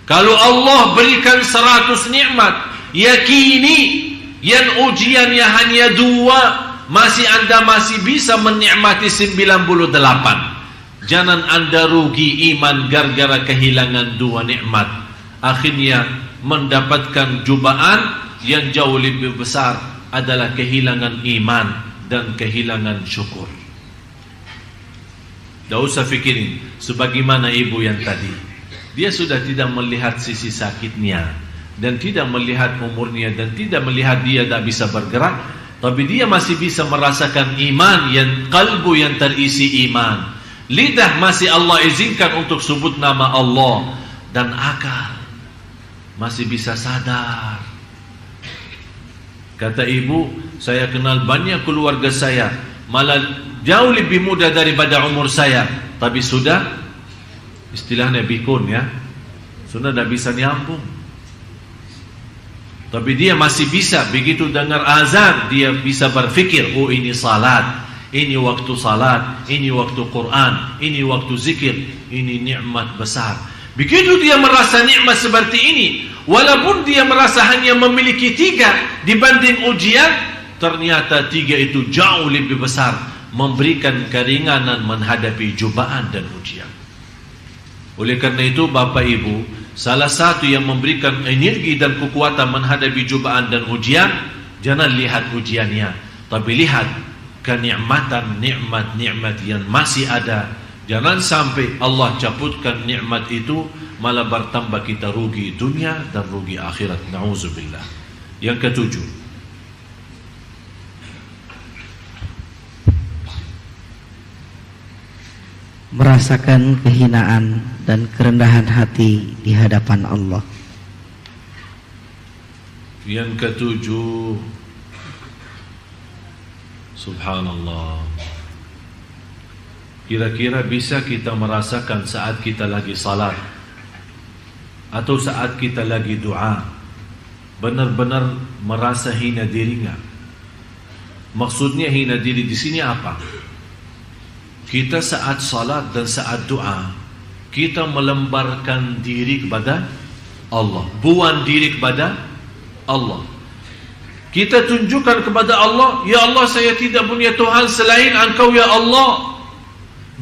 Kalau Allah berikan 100 nikmat, yakini yang ujiannya hanya 2, Anda masih bisa menikmati 98. Jangan Anda rugi iman gara-gara kehilangan 2 nikmat. Akhirnya mendapatkan cobaan yang jauh lebih besar adalah kehilangan iman dan kehilangan syukur. Tidak usah fikirin sebagaimana ibu yang tadi. Dia sudah tidak melihat sisi sakitnya dan tidak melihat umurnya dan tidak melihat dia tak bisa bergerak, tapi dia masih bisa merasakan iman, yang kalbu yang terisi iman. Lidah masih Allah izinkan untuk sebut nama Allah, dan akal masih bisa sadar. Kata ibu, saya kenal banyak keluarga saya, malah jauh lebih muda daripada umur saya, tapi sudah, istilahnya bikun ya, sudah tidak bisa nyambung. Tapi dia masih bisa, begitu dengar azan, dia bisa berfikir, oh ini salat, ini waktu salat, ini waktu Quran, ini waktu zikir, ini nikmat besar. Begitu dia merasa nikmat seperti ini, walaupun dia merasa hanya memiliki 3 dibanding ujian, ternyata 3 itu jauh lebih besar, memberikan keringanan menghadapi cobaan dan ujian. Oleh karena itu Bapak Ibu, salah satu yang memberikan energi dan kekuatan menghadapi cobaan dan ujian, jangan lihat ujiannya, tapi lihat kenikmatan nikmat-nikmat yang masih ada. Jangan sampai Allah cabutkan nikmat itu, malah bertambah kita rugi dunia dan rugi akhirat. Na'udzubillah. Yang ketujuh, merasakan kehinaan dan kerendahan hati di hadapan Allah. Yang ketujuh, subhanallah, kira-kira bisa kita merasakan saat kita lagi salat atau saat kita lagi doa, benar-benar merasa hina diri enggak? Maksudnya hina diri di sini apa? Kita saat salat dan saat doa, kita melemparkan diri kepada Allah, buang diri kepada Allah. Kita tunjukkan kepada Allah, ya Allah, saya tidak punya Tuhan selain Engkau ya Allah.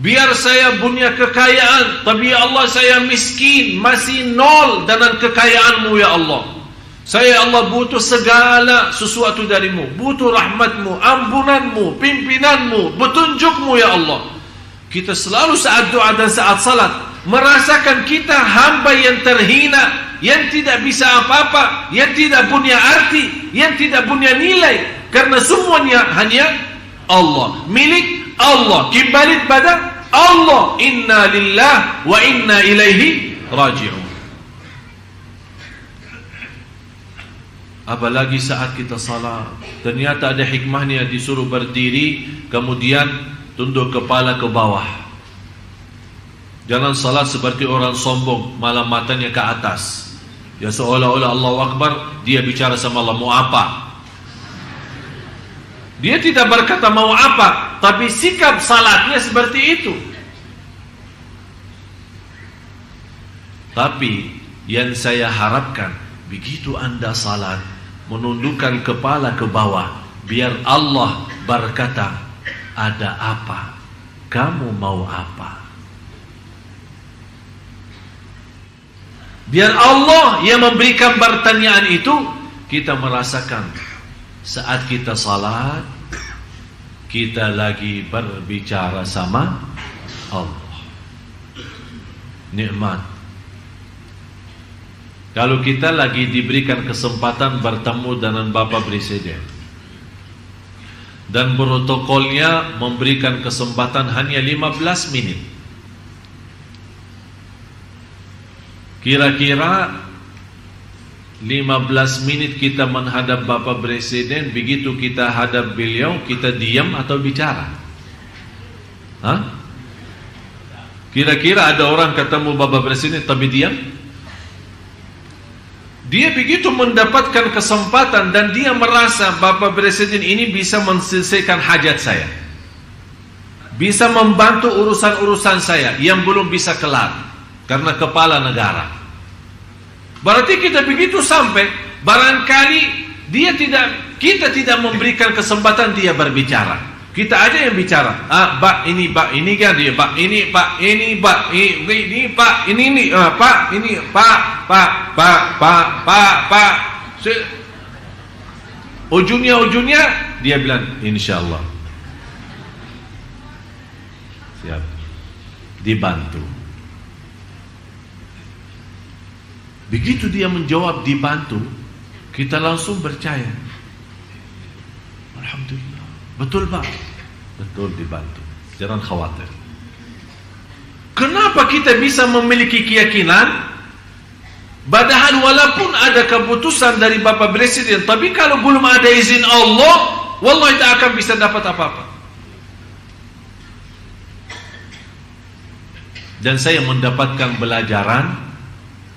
Biar saya punya kekayaan, tapi ya Allah saya miskin, masih nol dengan kekayaanmu ya Allah. Saya Allah butuh segala sesuatu darimu, butuh rahmatmu, ampunanmu, pimpinanmu, petunjukmu ya Allah. Kita selalu saat doa dan saat salat merasakan kita hamba yang terhina, yang tidak bisa apa-apa, yang tidak punya arti, yang tidak punya nilai, karena semuanya hanya Allah, milik Allah, kembali pada Allah, inna lillah wa inna ilaihi raji'un. Apalagi saat kita salat, ternyata ada hikmahnya, disuruh berdiri kemudian tunduk kepala ke bawah. Jangan salat seperti orang sombong, malah matanya ke atas. Ya seolah-olah Allahu Akbar, dia bicara sama Allah, mau apa? Dia tidak berkata mau apa, tapi sikap salatnya seperti itu. Tapi yang saya harapkan, begitu Anda salat, menundukkan kepala ke bawah, biar Allah berkata, ada apa? Kamu mau apa? Biar Allah yang memberikan pertanyaan itu, kita merasakan saat kita salat, kita lagi berbicara sama Allah. Nikmat. Kalau kita lagi diberikan kesempatan bertemu dengan Bapak Presiden dan protokolnya memberikan kesempatan hanya 15 menit, kira-kira 15 menit kita menghadap Bapak Presiden, begitu kita hadap beliau, kita diam atau bicara? Hah? Kira-kira ada orang ketemu Bapak Presiden tapi diam? Dia begitu mendapatkan kesempatan dan dia merasa Bapak Presiden ini bisa menyelesaikan hajat saya, bisa membantu urusan-urusan saya yang belum bisa kelar karena kepala negara. Berarti kita begitu sampai, barangkali kita tidak memberikan kesempatan dia berbicara. Kita aja yang bicara. Pak ini kan dia, Pak ini, Pak ini, Pak ini, Pak ini, Pak ini, Pak. Ujungnya dia bilang insyaallah. Siap. Dibantu. Begitu dia menjawab dibantu, kita langsung percaya. Alhamdulillah. Betul Pak? Betul, dibantu. Jangan khawatir. Kenapa kita bisa memiliki keyakinan? Padahal walaupun ada keputusan dari Bapak Presiden, tapi kalau belum ada izin Allah, wallahi tak akan bisa dapat apa-apa. Dan saya mendapatkan pelajaran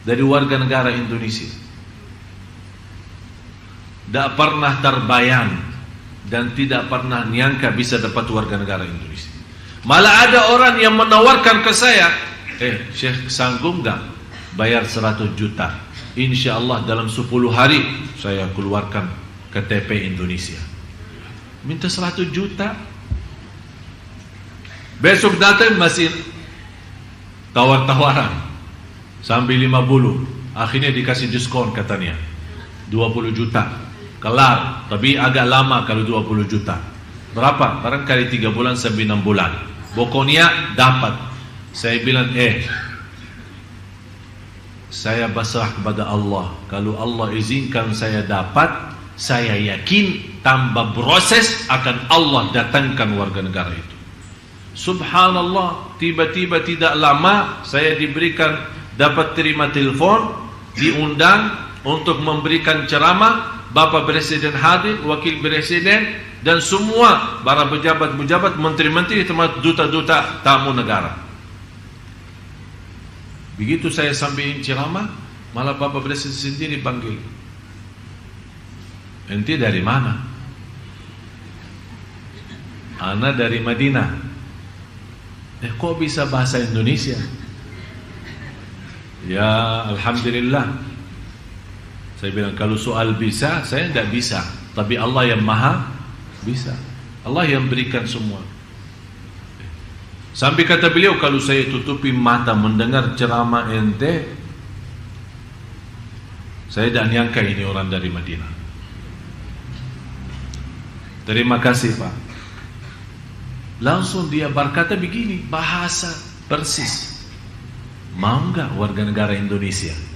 dari warga negara Indonesia. Tak pernah terbayang dan tidak pernah nyangka bisa dapat warga negara Indonesia. Malah ada orang yang menawarkan ke saya, Syekh sanggup gak bayar 100 juta? Insya Allah dalam 10 hari saya keluarkan KTP Indonesia. Minta 100 juta. Besok datang masih tawar-tawaran sampai 50. Akhirnya dikasih diskon katanya 20 juta. Kelar, tapi agak lama kalau 20 juta. Berapa? Barangkali 3 bulan sampai 6 bulan. Pokoknya dapat. Saya bilang, saya berserah kepada Allah. Kalau Allah izinkan saya dapat, saya yakin tanpa proses akan Allah datangkan warga negara itu. Subhanallah, tiba-tiba tidak lama saya diberikan, dapat terima telepon, diundang untuk memberikan ceramah. Bapak Presiden hadir, Wakil Presiden, dan semua para pejabat-pejabat, menteri-menteri, termasuk duta-duta tamu negara. Begitu saya sampaikan ceramah, malah Bapak Presiden sendiri panggil. Ente dari mana? Ana dari Madinah. Kok bisa bahasa Indonesia? Ya Alhamdulillah. Saya bilang, kalau soal bisa, saya tidak bisa. Tapi Allah yang maha bisa. Allah yang berikan semua. Sampai kata beliau, kalau saya tutupi mata mendengar ceramah ente, saya tidak nyangka ini orang dari Madinah. Terima kasih Pak. Langsung dia berkata begini, bahasa persis. Mau nggak warga negara Indonesia?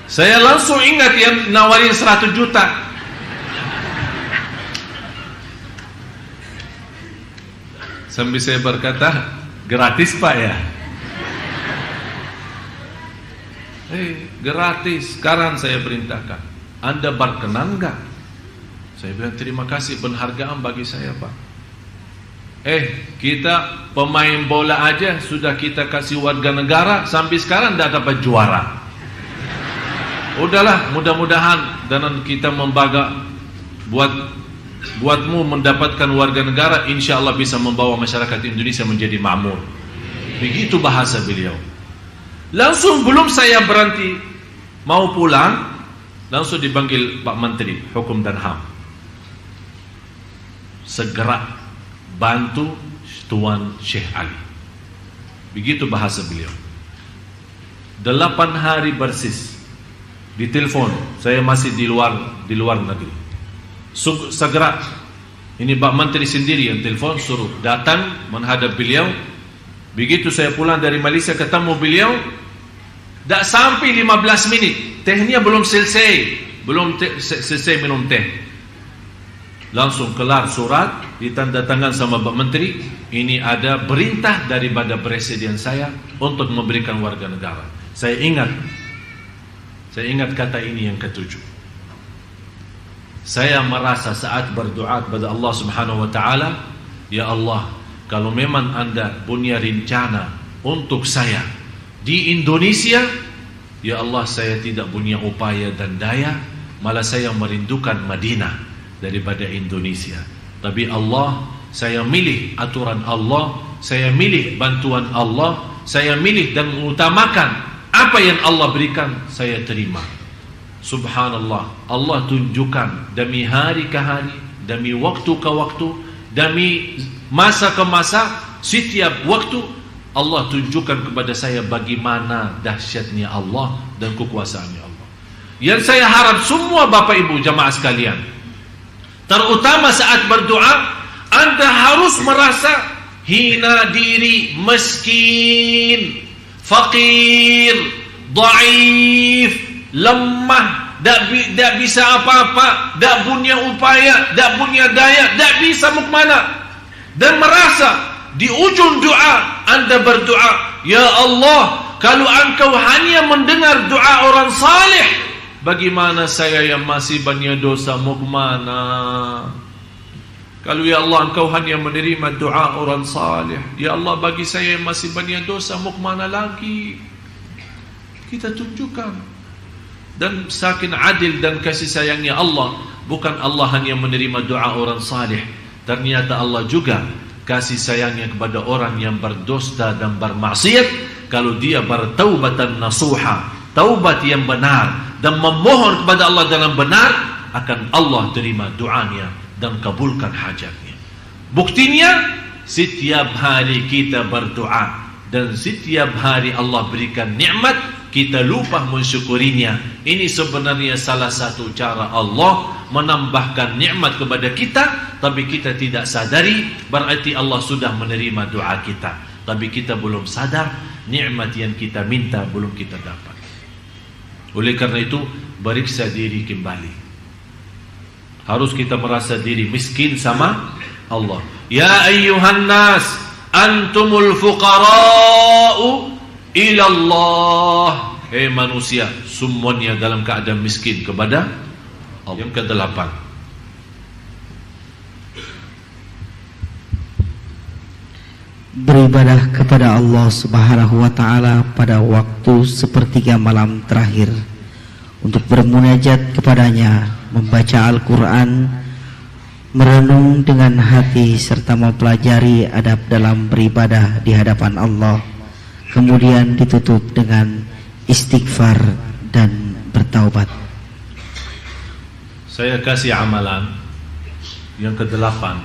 Saya langsung ingat yang nawarin 100 juta. Sambil saya berkata, gratis Pak ya? Gratis. Sekarang saya perintahkan, Anda berkenan enggak? Saya bilang terima kasih, penghargaan bagi saya Pak. Kita pemain bola aja sudah kita kasih warga negara, sampai sekarang tidak dapat juara. Udahlah, mudah-mudahan dan kita membaga buatmu mendapatkan warga negara, insya Allah bisa membawa masyarakat Indonesia menjadi makmur. Begitu bahasa beliau. Langsung belum saya berhenti mau pulang, langsung dipanggil Pak Menteri Hukum dan HAM. Segera bantu Tuan Syekh Ali. Begitu bahasa beliau. 8 hari persis ditelepon, saya masih di luar negeri. Segera, ini Pak Menteri sendiri yang telepon, suruh datang menghadap beliau. Begitu saya pulang dari Malaysia ketemu beliau, tak sampai 15 menit, tehnya belum selesai minum teh. Langsung kelar surat, ditanda tangan sama Pak Menteri, ini ada perintah daripada presiden saya untuk memberikan warga negara. Saya ingat kata ini yang ketujuh. Saya merasa saat berdoa kepada Allah Subhanahu wa taala, ya Allah, kalau memang Anda punya rencana untuk saya di Indonesia, ya Allah, saya tidak punya upaya dan daya, malah saya merindukan Madinah daripada Indonesia. Tapi Allah, saya milih aturan Allah, saya milih bantuan Allah, saya milih dan mengutamakan apa yang Allah berikan, saya terima. Subhanallah, Allah tunjukkan demi hari ke hari, demi waktu ke waktu, demi masa ke masa, setiap waktu Allah tunjukkan kepada saya bagaimana dahsyatnya Allah dan kekuasaannya Allah. Yang saya harap semua Bapak Ibu jamaah sekalian, terutama saat berdoa, Anda harus merasa hina diri, miskin, fakir, dhaif, lemah, tak bisa apa-apa, tak punya upaya, tak punya daya, tak bisa mau kemana. Dan merasa di ujung doa Anda berdoa, ya Allah, kalau Engkau hanya mendengar doa orang saleh, bagaimana saya yang masih banyak dosa mau kemana? Kalau ya Allah Engkau hanya menerima doa orang saleh, ya Allah bagi saya yang masih banyak dosa mau kemana lagi? Kita tunjukkan. Dan saking adil dan kasih sayangnya Allah, bukan Allah hanya menerima doa orang saleh, ternyata Allah juga kasih sayangnya kepada orang yang berdosa dan bermaksiat. Kalau dia bertaubatan nasuha, taubat yang benar dan memohon kepada Allah dalam benar, akan Allah terima doanya dan kabulkan hajatnya. Buktinya, setiap hari kita berdoa dan setiap hari Allah berikan nikmat, kita lupa mensyukurinya. Ini sebenarnya salah satu cara Allah menambahkan nikmat kepada kita, tapi kita tidak sadari, berarti Allah sudah menerima doa kita, tapi kita belum sadar nikmat yang kita minta belum kita dapat. Oleh karena itu, periksa diri kembali. Harus kita merasa diri miskin sama Allah. Ya ayyuhan nas, antumul fuqara'u ila Allah. Hei manusia, semuanya dalam keadaan miskin kepada Allah. Yang ke-8, beribadah kepada Allah Subhanahu wa taala pada waktu sepertiga malam terakhir untuk bermunajat kepadanya, membaca Al-Qur'an, merenung dengan hati serta mempelajari adab dalam beribadah di hadapan Allah. Kemudian ditutup dengan istighfar dan bertaubat. Saya kasih amalan yang ke-8,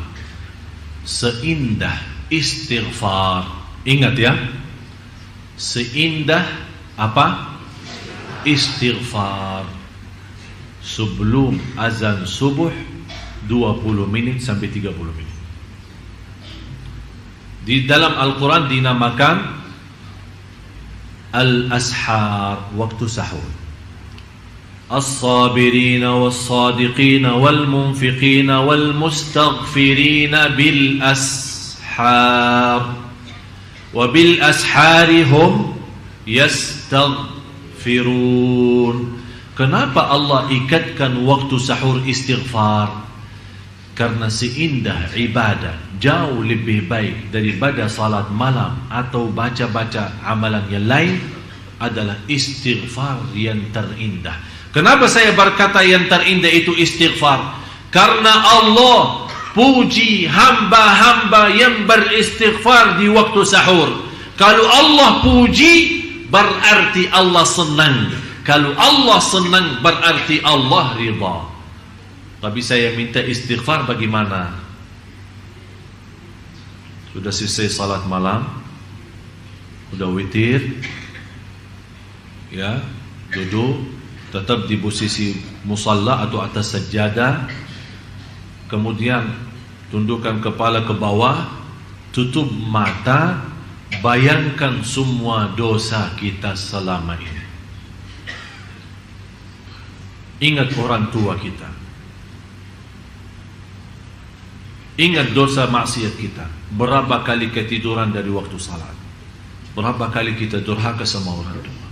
seindah istighfar. Ingat ya, seindah apa? Istighfar. Sebelum azan subuh 20 menit sampai 30 menit. Di dalam Al-Quran dinamakan Al-Ashar, waktu sahur. As-sabirina was-sadiqina wal-munfiqina wal-mustaghfirina bil-ashar. ashar wa bil ashari hum yastaghfirun. Kenapa Allah ikatkan waktu sahur istighfar? Karena seindah ibadah jauh lebih baik daripada salat malam atau baca-baca amalan yang lain adalah istighfar yang terindah. Kenapa saya berkata yang terindah itu istighfar? Karena Allah puji hamba-hamba yang beristighfar di waktu sahur. Kalau Allah puji, berarti Allah senang. Kalau Allah senang, berarti Allah ridha. Tapi saya minta istighfar bagaimana? Sudah selesai salat malam, sudah witir, ya, duduk, tetap di posisi musalla atau atas sajadah, kemudian tundukkan kepala ke bawah, tutup mata, bayangkan semua dosa kita selama ini. Ingat orang tua kita, ingat dosa maksiat kita. Berapa kali ketiduran dari waktu salat, berapa kali kita durhaka sama orang tua,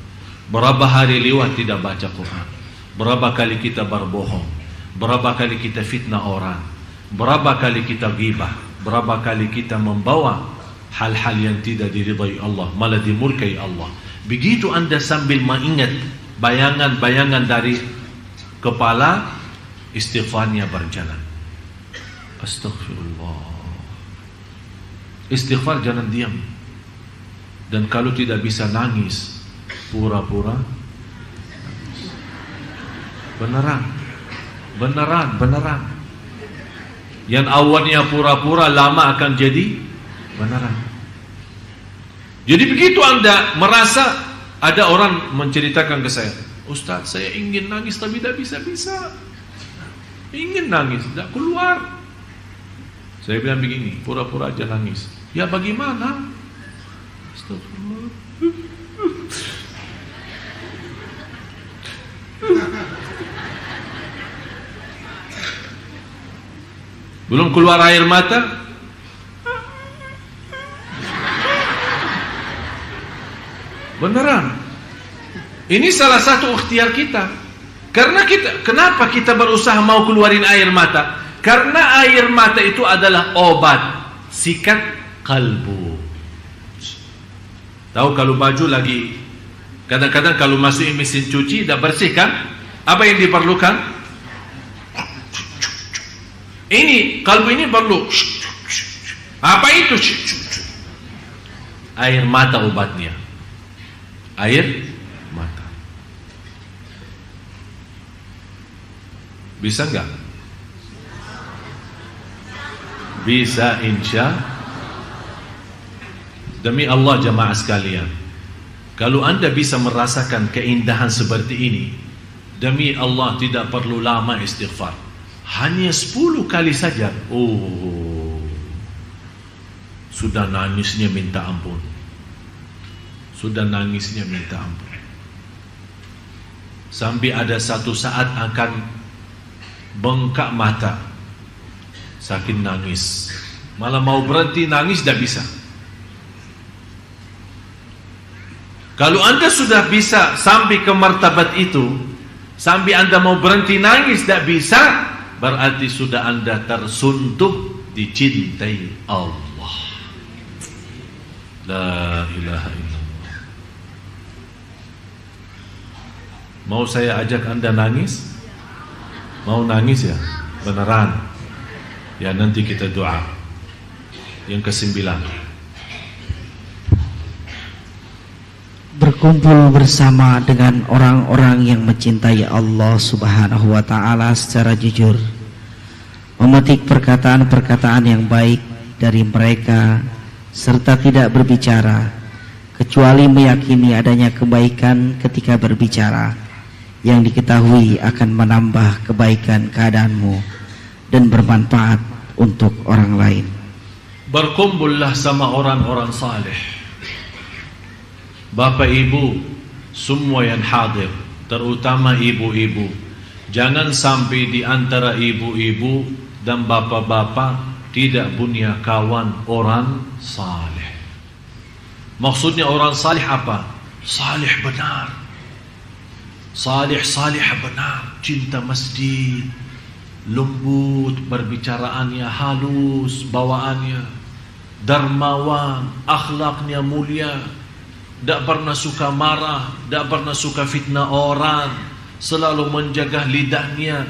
berapa hari lewat tidak baca Quran, berapa kali kita berbohong, berapa kali kita fitnah orang, berapa kali kita ghibah, berapa kali kita membawa hal-hal yang tidak diridai Allah, malah dimurkai Allah. Begitu Anda sambil mengingat bayangan-bayangan dari kepala, istighfarnya berjalan. Astaghfirullah. Istighfar jangan diam. Dan kalau tidak bisa nangis, pura-pura nangis. Beneran. Yang awalnya pura-pura lama akan jadi beneran. Jadi begitu Anda merasa ada orang menceritakan ke saya, Ustaz, saya ingin nangis tapi tidak bisa-bisa. Ingin nangis, tidak keluar. Saya bilang begini, pura-pura aja nangis. Ya bagaimana? Astagfirullah. Belum keluar air mata, beneran. Ini salah satu ikhtiar kita. Karena kenapa kita berusaha mau keluarin air mata? Karena air mata itu adalah obat sikat kalbu. Tahu kalau baju lagi, kadang-kadang kalau masukin mesin cuci tidak bersih kan? Apa yang diperlukan? Ini kalbu ini perlu. Apa itu? Air mata obatnya. Air mata. Bisa enggak? Bisa, insya. Demi Allah jamaah sekalian, kalau Anda bisa merasakan keindahan seperti ini, demi Allah tidak perlu lama istighfar. Hanya 10 kali saja, sudah nangisnya minta ampun. Sudah nangisnya minta ampun. Sampai ada satu saat akan bengkak mata, saking nangis. Malah mau berhenti nangis tidak bisa. Kalau Anda sudah bisa sampai ke martabat itu, sampai Anda mau berhenti nangis tidak bisa, berarti sudah Anda tersuntuh dicintai Allah. La ilaha illallah. Mau saya ajak Anda nangis? Mau nangis ya? Beneran? Ya nanti kita doa. Yang ke-9, berkumpul bersama dengan orang-orang yang mencintai Allah Subhanahu wa Ta'ala secara jujur, memetik perkataan-perkataan yang baik dari mereka, serta tidak berbicara kecuali meyakini adanya kebaikan ketika berbicara, yang diketahui akan menambah kebaikan keadaanmu dan bermanfaat untuk orang lain. Berkumpullah sama orang-orang saleh. Bapak ibu semua yang hadir, terutama ibu-ibu, jangan sampai di antara ibu-ibu dan bapak-bapak tidak punya kawan orang saleh. Maksudnya orang saleh apa? Saleh benar. Saleh benar, cinta masjid, lembut berbicaraannya, halus bawaannya, dermawan, akhlaknya mulia, tak pernah suka marah, tak pernah suka fitnah orang, selalu menjaga lidahnya,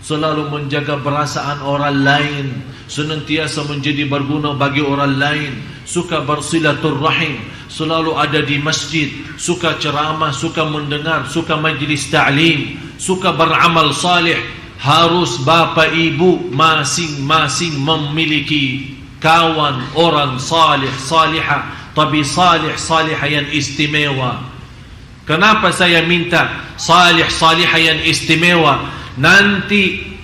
selalu menjaga perasaan orang lain, senantiasa menjadi berguna bagi orang lain, suka bersilaturrahim, selalu ada di masjid, suka ceramah, suka mendengar, suka majlis ta'lim, suka beramal salih. Harus bapa ibu masing-masing memiliki kawan orang salih salihah, tapi salih salihah yang istimewa. Kenapa saya minta salih salihah yang istimewa? Nanti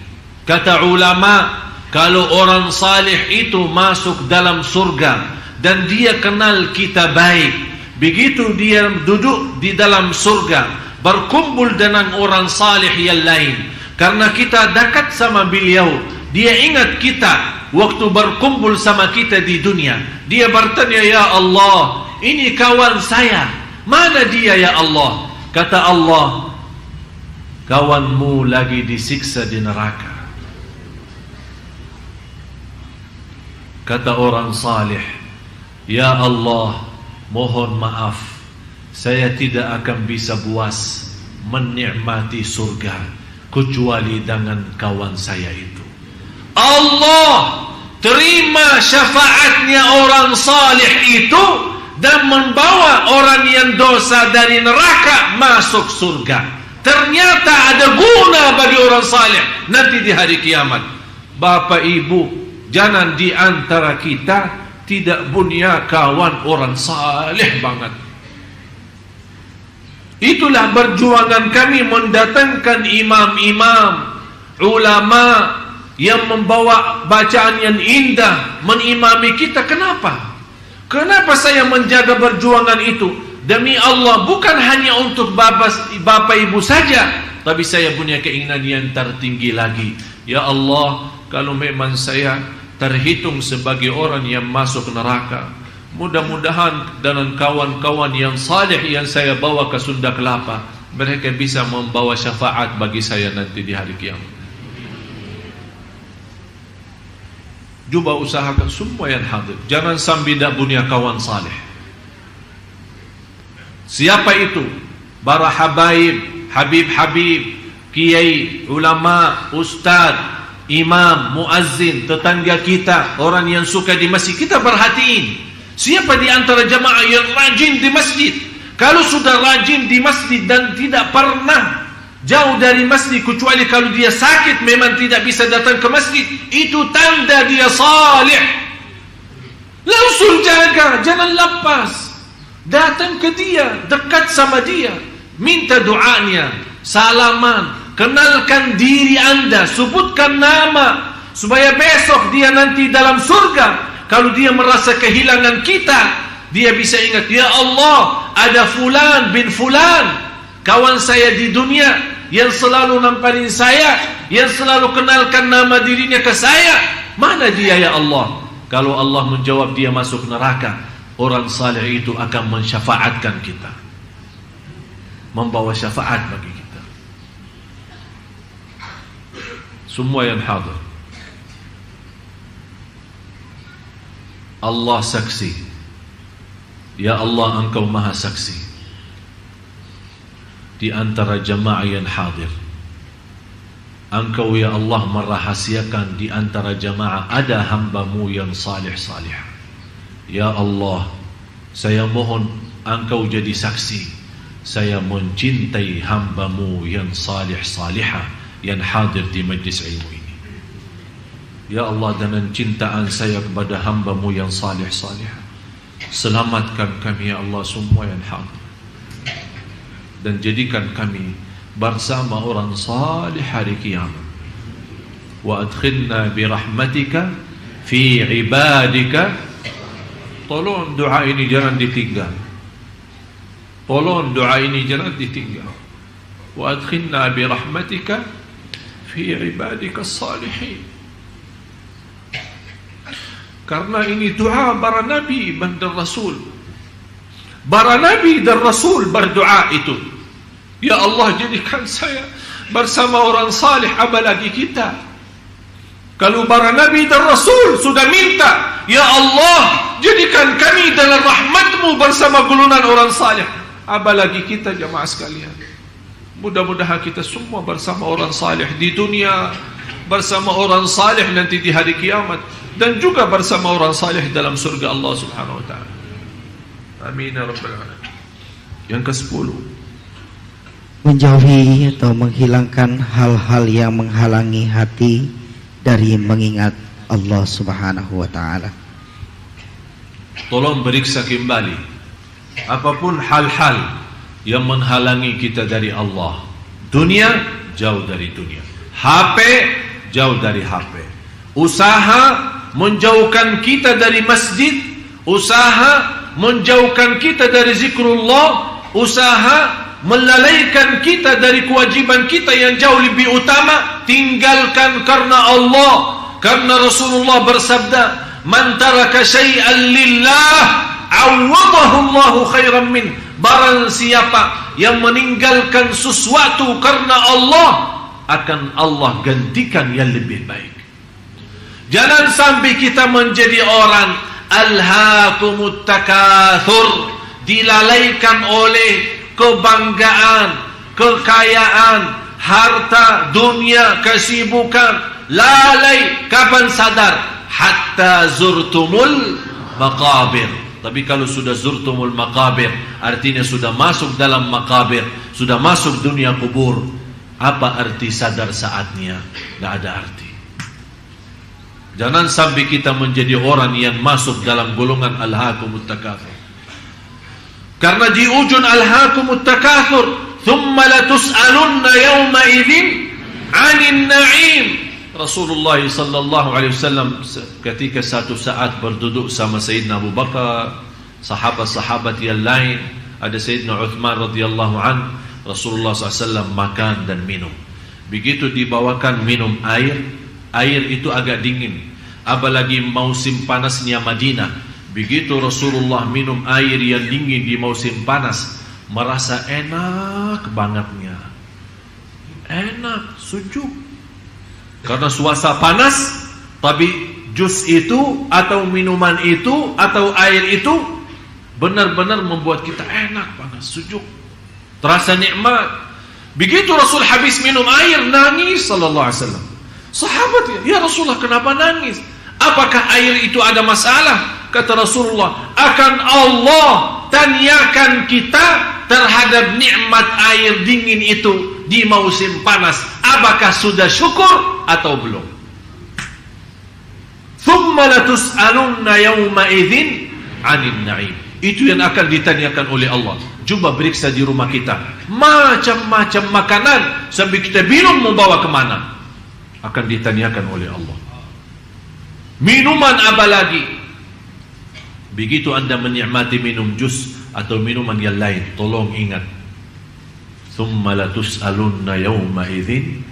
kata ulama, kalau orang salih itu masuk dalam surga dan dia kenal kita baik, begitu dia duduk di dalam surga berkumpul dengan orang salih yang lain, karena kita dekat sama beliau, dia ingat kita waktu berkumpul sama kita di dunia. Dia bertanya, ya Allah, ini kawan saya, mana dia ya Allah? Kata Allah, kawanmu lagi disiksa di neraka. Kata orang salih, ya Allah, mohon maaf, saya tidak akan bisa puas menikmati surga kecuali dengan kawan saya itu. Allah terima syafaatnya orang salih itu dan membawa orang yang dosa dari neraka masuk surga. Ternyata ada guna bagi orang salih nanti di hari kiamat. Bapak ibu, jangan di antara kita tidak punya kawan orang salih banget. Itulah perjuangan kami mendatangkan imam-imam, ulama yang membawa bacaan yang indah, menimami kita. Kenapa? Kenapa saya menjaga perjuangan itu? Demi Allah, bukan hanya untuk bapak ibu saja, tapi saya punya keinginan yang tertinggi lagi. Ya Allah, kalau memang saya terhitung sebagai orang yang masuk neraka, mudah-mudahan dengan kawan-kawan yang saleh yang saya bawa ke Sunda Kelapa, mereka bisa membawa syafaat bagi saya nanti di hari kiamat. Cuba usahakan semua yang hadir, jangan sampai tidak punya kawan saleh. Siapa itu? Para habaib, habib-habib, kiai, ulama, ustaz, imam, muazzin, tetangga kita, orang yang suka di masjid. Kita perhatiin siapa di antara jamaah yang rajin di masjid. Kalau sudah rajin di masjid dan tidak pernah jauh dari masjid, kecuali kalau dia sakit memang tidak bisa datang ke masjid, itu tanda dia salih. Langsung jaga, jangan lepas, datang ke dia, dekat sama dia, minta doanya, salaman, kenalkan diri anda, sebutkan nama, supaya besok dia nanti dalam surga, kalau dia merasa kehilangan kita, dia bisa ingat, ya Allah, ada fulan bin fulan, kawan saya di dunia, yang selalu namparin saya, yang selalu kenalkan nama dirinya ke saya. Mana dia ya Allah? Kalau Allah menjawab dia masuk neraka, orang saleh itu akan mensyafaatkan kita, membawa syafaat bagi kita. Semua yang hadir, Allah saksi. Ya Allah, Engkau maha saksi. Di antara jamaah yang hadir, Engkau ya Allah merahasiakan di antara jamaah ada hamba-Mu yang salih-salih. Ya Allah, saya mohon Engkau jadi saksi, saya mencintai hamba-Mu yang salih-salihah yang hadir di majlis ilmu ini. Ya Allah, dengan cintaan saya kepada hamba-Mu yang salih-salih, selamatkan kami ya Allah semua yang hadir, dan jadikan kami bersama orang salih hari kiamat. Wa adkhilna bi rahmatika fi ibadika. Tolong doa ini jangan ditinggal. Tolong doa ini jangan ditinggal. Wa adkhilna bi rahmatika fi ibadika salihin. Karena ini doa para nabi dan rasul. Para nabi dan rasul berdoa itu, ya Allah, jadikan saya bersama orang salih, apalagi kita. Kalau para nabi dan rasul sudah minta, ya Allah, jadikan kami dalam rahmatmu bersama golongan orang salih, apalagi kita jamaah sekalian. Mudah-mudahan kita semua bersama orang salih di dunia, bersama orang salih nanti di hari kiamat, dan juga bersama orang salih dalam surga Allah Subhanahu wa taala. Amin ya rabbal alamin. Yang ke-10, menjauhi atau menghilangkan hal-hal yang menghalangi hati dari mengingat Allah Subhanahu wa taala. Tolong periksa kembali apapun hal-hal yang menghalangi kita dari Allah. Dunia, jauh dari dunia. HP, jauh dari HP. Usaha menjauhkan kita dari masjid, usaha menjauhkan kita dari zikrullah, usaha melalaikan kita dari kewajiban kita yang jauh lebih utama, tinggalkan karena Allah. Karena Rasulullah bersabda, man taraka syai'an lillah awadahu Allahu khairan min. Barang siapa yang meninggalkan sesuatu karena Allah, akan Allah gantikan yang lebih baik. Jangan sampai kita menjadi orang alhaakumut takatsur, dilalaikan oleh kebanggaan, kekayaan, harta, dunia, kesibukan. Lalai, kapan sadar? Hatta zurtumul maqabir. Tapi kalau sudah zurtumul maqabir, artinya sudah masuk dalam maqabir, sudah masuk dunia kubur. Apa arti sadar saatnya? Tidak ada arti. Jangan sampai kita menjadi orang yang masuk dalam golongan alhaakumut takatsur. Karena di ujung alhaakumut takatsur, thumma latus'alunna yawma idzin 'anil na'im. Rasulullah sallallahu alaihi wasallam ketika satu saat berduduk sama Sayyidina Abu Bakar, sahabat-sahabat yang lain, ada Sayyidina Uthman radhiyallahu an, Rasulullah SAW makan dan minum. Begitu dibawakan minum air itu agak dingin, apalagi musim panasnya Madinah. Begitu Rasulullah minum air yang dingin di musim panas, merasa enak bangetnya, enak, sejuk. Karena suasana panas, tapi jus itu atau minuman itu atau air itu benar-benar membuat kita enak banget, sejuk, terasa nikmat. Begitu Rasul habis minum air, nangis sallallahu alaihi wasallam. Sahabat, ya Rasulullah, kenapa nangis? Apakah air itu ada masalah? Kata Rasulullah, akan Allah tanyakan kita terhadap nikmat air dingin itu di musim panas. Apakah sudah syukur atau belum? Thumma latus'alunna yawma idzin 'anil na'im. Itu yang akan ditanyakan oleh Allah. Coba periksa di rumah kita, macam-macam makanan sampai kita bingung mau bawa kemana, akan ditanyakan oleh Allah. Minuman apa lagi? Begitu anda menikmati minum jus atau minuman yang lain, tolong ingat, thumma latus'alunna yawma idzin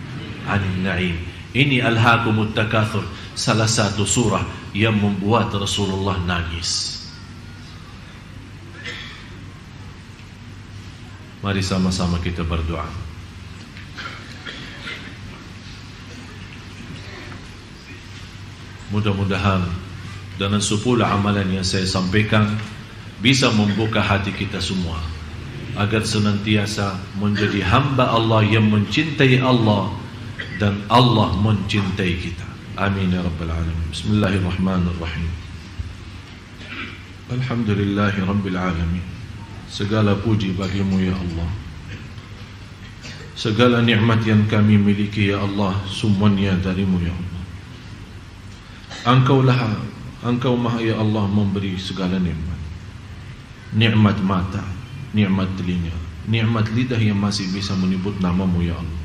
'anil na'im. Ini alhaakumut takatsur, salah satu surah yang membuat Rasulullah nangis. Mari sama-sama kita berdoa. Mudah-mudahan dengan 10 amalan yang saya sampaikan bisa membuka hati kita semua agar senantiasa menjadi hamba Allah yang mencintai Allah dan Allah mencintai kita. Amin ya rabbal alamin. Bismillahirrahmanirrahim. Alhamdulillahi rabbil alamin. Segala puji bagimu ya Allah. Segala nikmat yang kami miliki ya Allah, semuanya darimu ya Allah. Engkau maha ya Allah memberi segala nikmat. Nikmat mata, nikmat telinga, nikmat lidah yang masih bisa menyebut namamu ya Allah.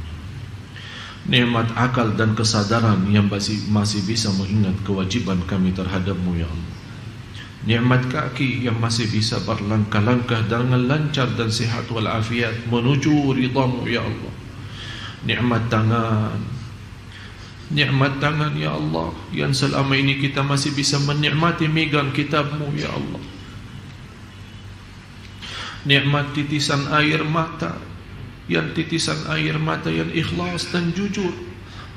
Nikmat akal dan kesadaran yang masih bisa mengingat kewajiban kami terhadapmu ya Allah. Nikmat kaki yang masih bisa berlangkah-langkah dengan lancar dan sehat walafiat menuju ridhamu ya Allah. Nikmat tangan Nikmat tangan ya Allah, yang selama ini kita masih bisa menikmati megang kitab-Mu ya Allah. Nikmat titisan air mata, yang titisan air mata yang ikhlas dan jujur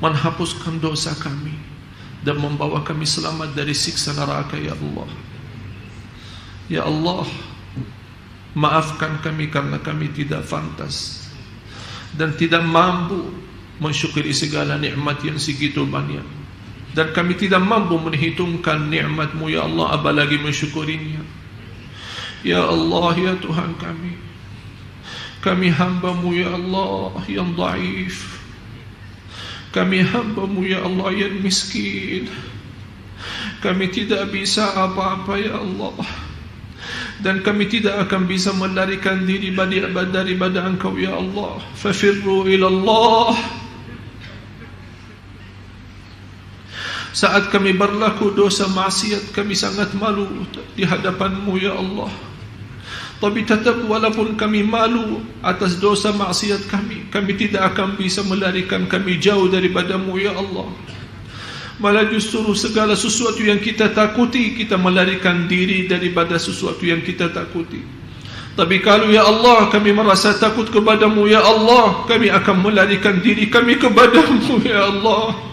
menghapuskan dosa kami dan membawa kami selamat dari siksa neraka ya Allah. Ya Allah, maafkan kami karena kami tidak pantas dan tidak mampu mensyukuri segala nikmat yang segitu banyak, dan kami tidak mampu menghitungkan nikmat-Mu ya Allah, apalagi mensyukurinya. Ya Allah, ya Tuhan kami hamba-Mu ya Allah yang dhaif, kami hamba-Mu ya Allah yang miskin, kami tidak bisa apa-apa ya Allah, dan kami tidak akan bisa melarikan diri daripada Engkau ya Allah. Fafirru ilallah. Saat kami berlaku dosa maksiat, kami sangat malu di hadapan-Mu ya Allah. Tapi tetap walaupun kami malu atas dosa maksiat kami tidak akan bisa melarikan kami jauh daripada-Mu ya Allah. Malah justru segala sesuatu yang kita takuti, kita melarikan diri daripada sesuatu yang kita takuti. Tapi kalau ya Allah kami merasa takut kepada-Mu ya Allah, kami akan melarikan diri kami kepada-Mu ya Allah.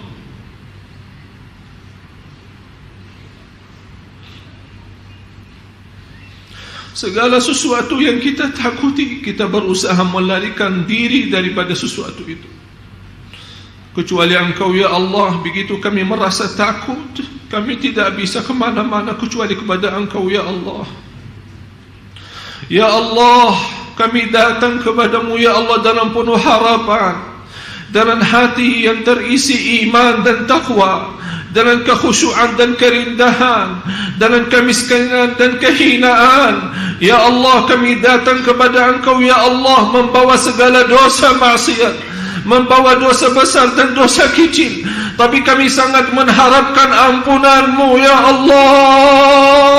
Segala sesuatu yang kita takuti, kita berusaha melarikan diri daripada sesuatu itu. Kecuali Engkau ya Allah, begitu kami merasa takut, kami tidak bisa kemana-mana kecuali kepada Engkau ya Allah. Ya Allah, kami datang kepada-Mu ya Allah dalam penuh harapan, dengan hati yang terisi iman dan taqwa, dengan kekhusyuan dan kerindahan, dengan kemiskinan dan kehinaan. Ya Allah, kami datang kepada Engkau ya Allah membawa segala dosa maksiat, membawa dosa besar dan dosa kecil, tapi kami sangat mengharapkan ampunan-Mu ya Allah.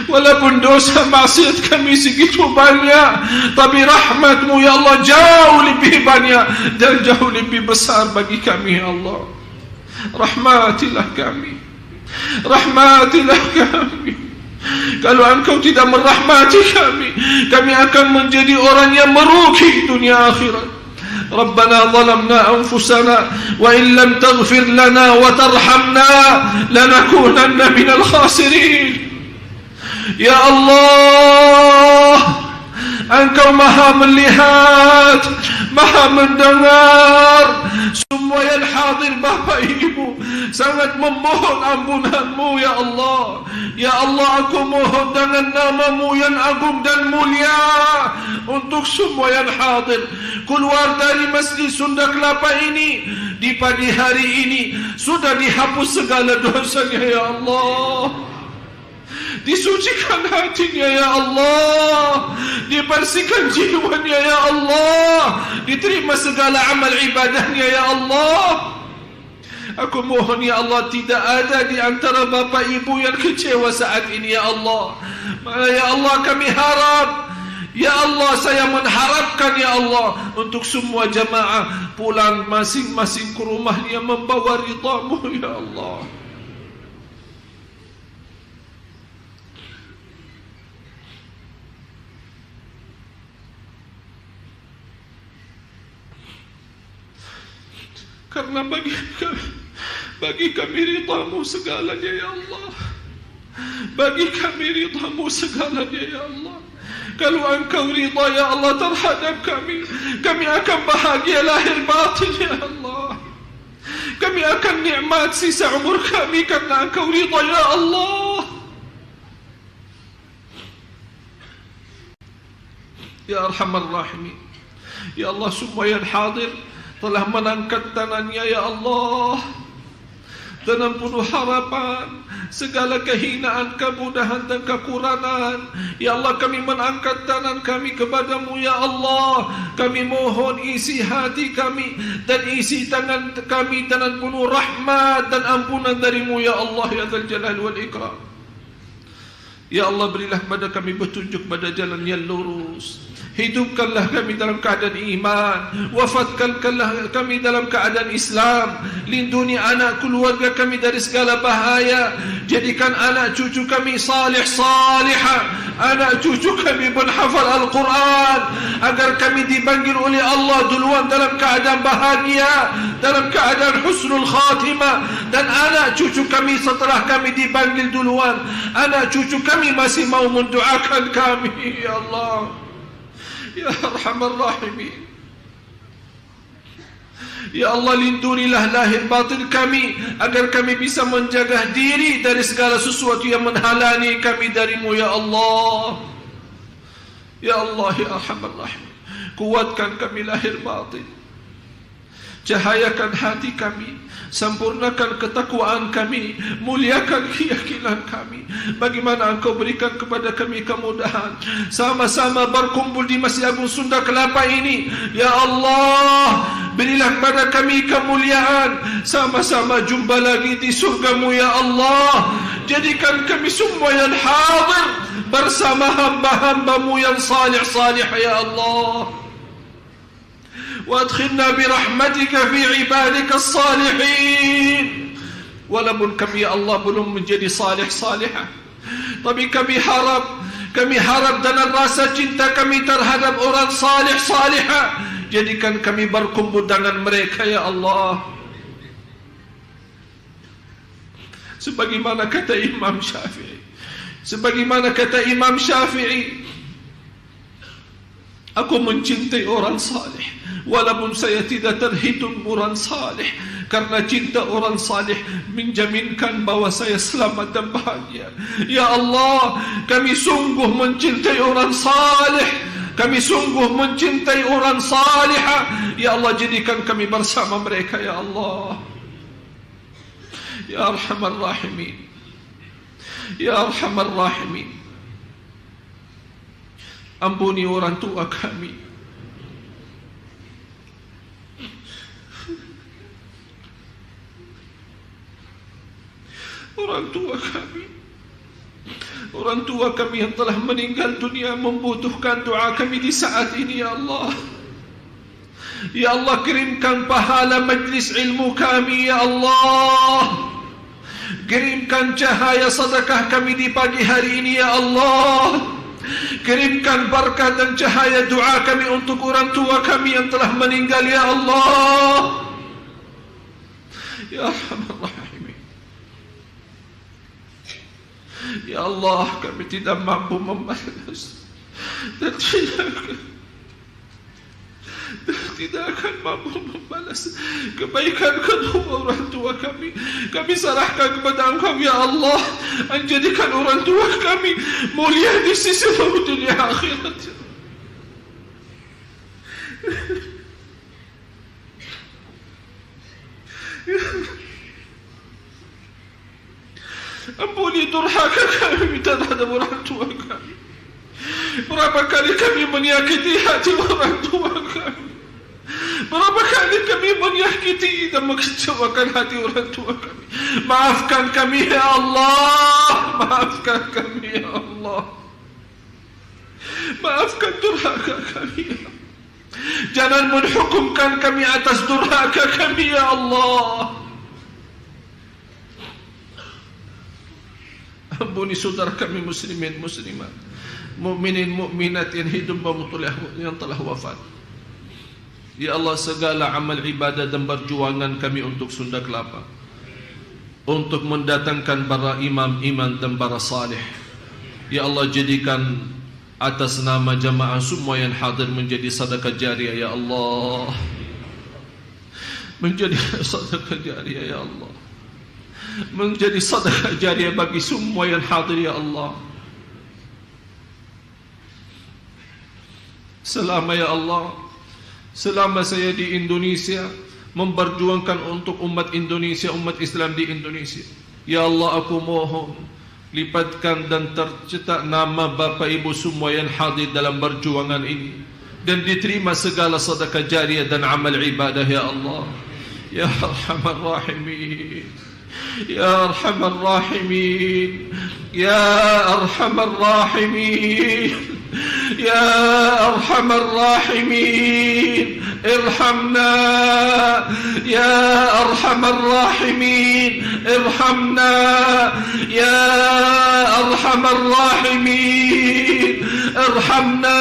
Walaupun dosa maksiat kami segitu banyak, tapi rahmat-Mu ya Allah jauh lebih banyak dan jauh lebih besar bagi kami ya Allah. Rahmatilah kami, rahmatilah kami. Kalau Engkau tidak merahmati kami akan menjadi orang yang merugi dunia akhirat. Rabbana zalamna anfusana wa in lam taghfir lana wa tarhamna lanakunanna minal khasirin. Ya Allah, Engkau maha melihat, maha mendengar. Semua yang hadir Bapak Ibu sangat memohon ampunan-Mu ya Allah. Ya Allah, aku mohon dengan nama-Mu yang agung dan mulia untuk semua yang hadir keluar dari Masjid Sunda Kelapa ini di pagi hari ini, sudah dihapus segala dosanya ya Allah. Disucikan hatinya ya Allah, dibersihkan jiwanya ya Allah, diterima segala amal ibadahnya ya Allah. Aku mohon ya Allah, tidak ada di antara Bapak Ibu yang kecewa saat ini ya Allah. Ya Allah, kami harap ya Allah, saya mengharapkan ya Allah untuk semua jamaah pulang masing-masing ke rumahnya membawa ridha-Mu ya Allah. Karena bagi kami ridha-Mu segalanya ya Allah. Bagi kami ridha-Mu segalanya ya Allah. Kalau Engkau ridha ya Allah terhadap kami akan bahagia lahir batin ya Allah. Kami akan nikmat sisa umur kami karena Engkau ridha ya Allah. Ya Arhamar Rahimin, ya Allah, semua yang hadir telah mengangkat tangannya ya Allah dengan penuh harapan, segala kehinaan, kemudahan dan kekurangan. Ya Allah, kami mengangkat tangan kami kepada-Mu ya Allah. Kami mohon isi hati kami dan isi tangan kami dengan penuh rahmat dan ampunan dari-Mu ya Allah ya Dzal Jalal wal Ikram. Ya Allah, berilah kepada kami petunjuk pada jalan yang lurus. Hidupkanlah kami dalam keadaan iman, wafatkanlah kami dalam keadaan Islam. Lindungi anak keluarga kami dari segala bahaya. Jadikan anak cucu kami salih salihah, anak cucu kami penghafal Al-Quran, agar kami dipanggil oleh Allah duluan dalam keadaan bahagia, dalam keadaan husnul khatimah. Dan anak cucu kami setelah kami dipanggil duluan, anak cucu kami masih mau mendoakan kami. Ya Allah, Ya Arhamar Rahimin, Ya Allah, lindungilah lahir batin kami, agar kami bisa menjaga diri dari segala sesuatu yang menghalangi kami darimu. Ya Allah, Ya Allah, Ya Arhamar Rahimin, kuatkan kami lahir batin, cahayakan hati kami, sempurnakan ketakwaan kami, muliakan keyakinan kami. Bagaimana Engkau berikan kepada kami kemudahan, sama-sama berkumpul di Masjid Agung Sunda Kelapa ini. Ya Allah, berilah kepada kami kemuliaan, sama-sama jumpa lagi di surga-Mu. Ya Allah, jadikan kami semua yang hadir bersama hamba-hamba-Mu yang salih-salih. Ya Allah, وادخلنا برحمتك في عبادك الصالحين. Walaupun kami, ya Allah, belum menjadi salih-salihah, tapi kami harap dengan rasa cinta kami terhadap orang salih-salihah, jadikan kami berkumpul dengan mereka. Ya Allah, sebagaimana kata Imam Syafi'i, aku mencintai orang salih, walaupun saya tidak terhitung orang salih, karena cinta orang salih menjaminkan bahwa saya selamat dan bahagia. Ya Allah, kami sungguh mencintai orang salih, kami sungguh mencintai orang salihah. Ya Allah, jadikan kami bersama mereka. Ya Allah, Ya Arhamar Rahimin, Ya Arhamar Rahimin, ampuni orang tua kami, orang tua kami yang telah meninggal dunia membutuhkan doa kami di saat ini. Ya Allah, Ya Allah, kirimkan pahala majlis ilmu kami. Ya Allah, kirimkan cahaya sedekah kami di pagi hari ini. Ya Allah, kirimkan berkat dan cahaya doa kami untuk orang tua kami yang telah meninggal. Ya Allah, Ya Arhamar Rahimin, Ya Allah, kami tidak mampu membalas dan tidak akan mampu membalas kebaikan kedua orang tua kami. Kami serahkan kepada Engkau. Ya Allah, menjadikan orang tua kami mulia di sisi dunia akhirat. Ampuni durhaka kami terhadap orang tua kami. Berapa kali kami menyakiti hati orang tua kami, berapa kali kami menyakiti dan mengecewakan hati orang tua kami. Maafkan kami, Ya Allah, maafkan kami, Ya Allah, maafkan durhaka kami. Jangan menghukumkan kami atas durhaka kami. Ya Allah, ampuni saudara kami muslimin muslimat, mukminin mukminat yang hidup yang telah wafat. Ya Allah, segala amal ibadah dan perjuangan kami untuk Sunda Kelapa, untuk mendatangkan para imam-imam dan para salih, ya Allah, jadikan atas nama jamaah semua yang hadir menjadi sedekah jariah. Ya Allah, menjadi sedekah jariah. Ya Allah, menjadi sedekah jariah bagi semua yang hadir. Ya Allah, selama, ya Allah, selama saya di Indonesia memperjuangkan untuk umat Indonesia, umat Islam di Indonesia, ya Allah, aku mohon lipatkan dan tercetak nama Bapak Ibu semua yang hadir dalam perjuangan ini, dan diterima segala sedekah jariah dan amal ibadah. Ya Allah, Ya Arhamar Rahimin, Ya Arhamar Rahimin, Ya Arhamar Rahimin, يا أرحم الراحمين ارحمنا يا أرحم الراحمين ارحمنا يا أرحم الراحمين ارحمنا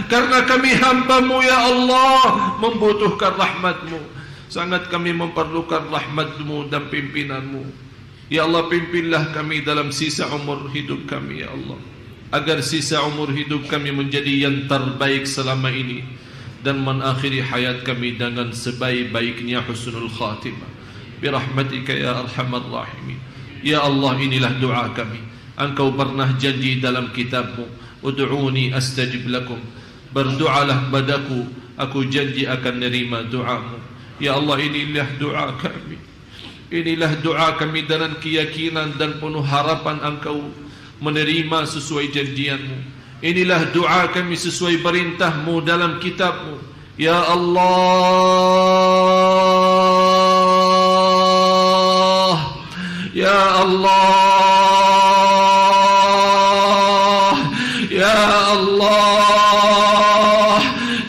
karena kami hamba-Mu ya Allah membutuhkan rahmat-Mu, sangat kami memerlukan rahmat-Mu dan pimpinan-Mu. Ya Allah, pimpinlah kami dalam sisa umur hidup kami ya Allah, agar sisa umur hidup kami menjadi yang terbaik selama ini dan mengakhiri hayat kami dengan sebaik-baiknya husnul khatimah birahmatika ya arhamar rahimin. Ya Allah, inilah doa kami. Engkau pernah janji dalam kitab-Mu, ud'uni astajib lakum, berdoalah padaku, aku janji akan nerima doa-Mu. Ya Allah, inilah doa kami. Inilah doa kami dengan keyakinan dan penuh harapan Engkau menerima sesuai janjian-Mu. Inilah doa kami sesuai perintah-Mu dalam kitab-Mu. Ya Allah, Ya Allah, Ya Allah,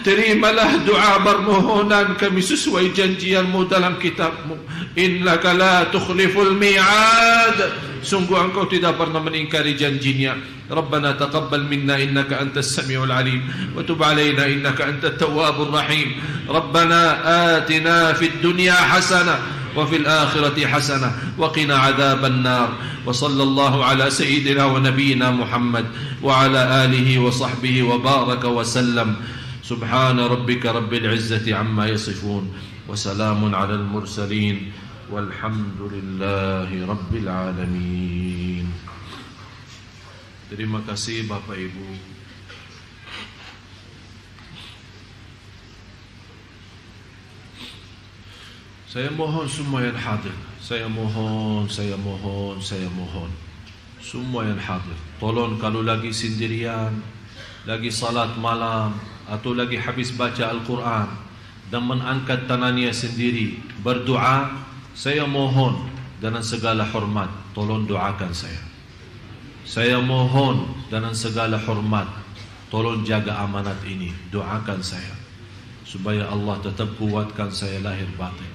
terimalah doa permohonan kami sesuai janjian-Mu dalam kitab-Mu. Innaka la tukhliful mi'ad, sungguh Engkau tidak pernah mengingkari janjinya. Rabbana taqabbal minna innaka antas samiul alim wa tub alaina innaka antat tawwabur rahim. Rabbana atina fid dunya hasanah wa fil akhirati hasanah wa qina adzaban nar. Wa sallallahu ala sayyidina wa nabiyyina Muhammad wa ala alihi wa sahbihi wa baraka wa sallam. Subhana rabbika rabbil izzati amma yasifun wa salamun alal mursalin walhamdulillahi rabbil alamin. Terima kasih Bapak Ibu. Saya mohon semua yang hadir, saya mohon semua yang hadir, tolong kalau lagi sendirian, lagi salat malam atau lagi habis baca Al-Quran dan mengangkat tangannya sendiri berdoa, saya mohon dengan segala hormat, tolong doakan saya. Saya mohon dengan segala hormat, tolong jaga amanat ini, doakan saya supaya Allah tetap kuatkan saya lahir batin.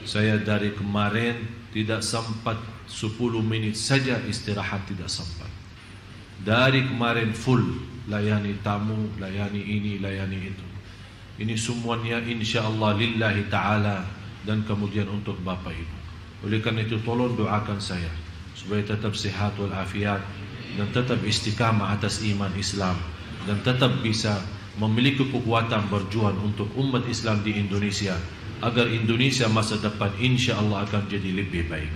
Saya dari kemarin tidak sempat 10 menit saja istirahat, tidak sempat. Dari kemarin full, layani tamu, layani ini, layani itu. Ini semuanya insyaAllah lillahi ta'ala dan kemudian untuk Bapak Ibu. Oleh karena itu tolong doakan saya supaya tetap sehat walafiat dan tetap istiqamah atas iman Islam dan tetap bisa memiliki kekuatan berjuang untuk umat Islam di Indonesia agar Indonesia masa depan insyaAllah akan jadi lebih baik.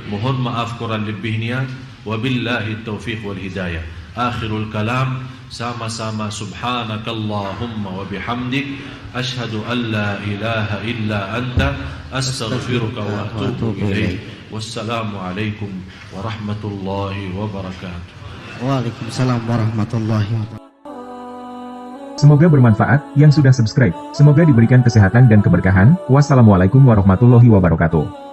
Mohon maaf kurang lebihnya. Wabillahi taufiq wal hidayah. Akhirul kalam, sama-sama subhanakallahumma wa bihamdik ashhadu an la ilaha illa anta astaghfiruka wa atubu ilaik. Wassalamu alaikum warahmatullahi wabarakatuh. Waalaikumsalam warahmatullahi wabarakatuh. Semoga bermanfaat yang sudah subscribe. Semoga diberikan kesehatan dan keberkahan. Wassalamualaikum warahmatullahi wabarakatuh.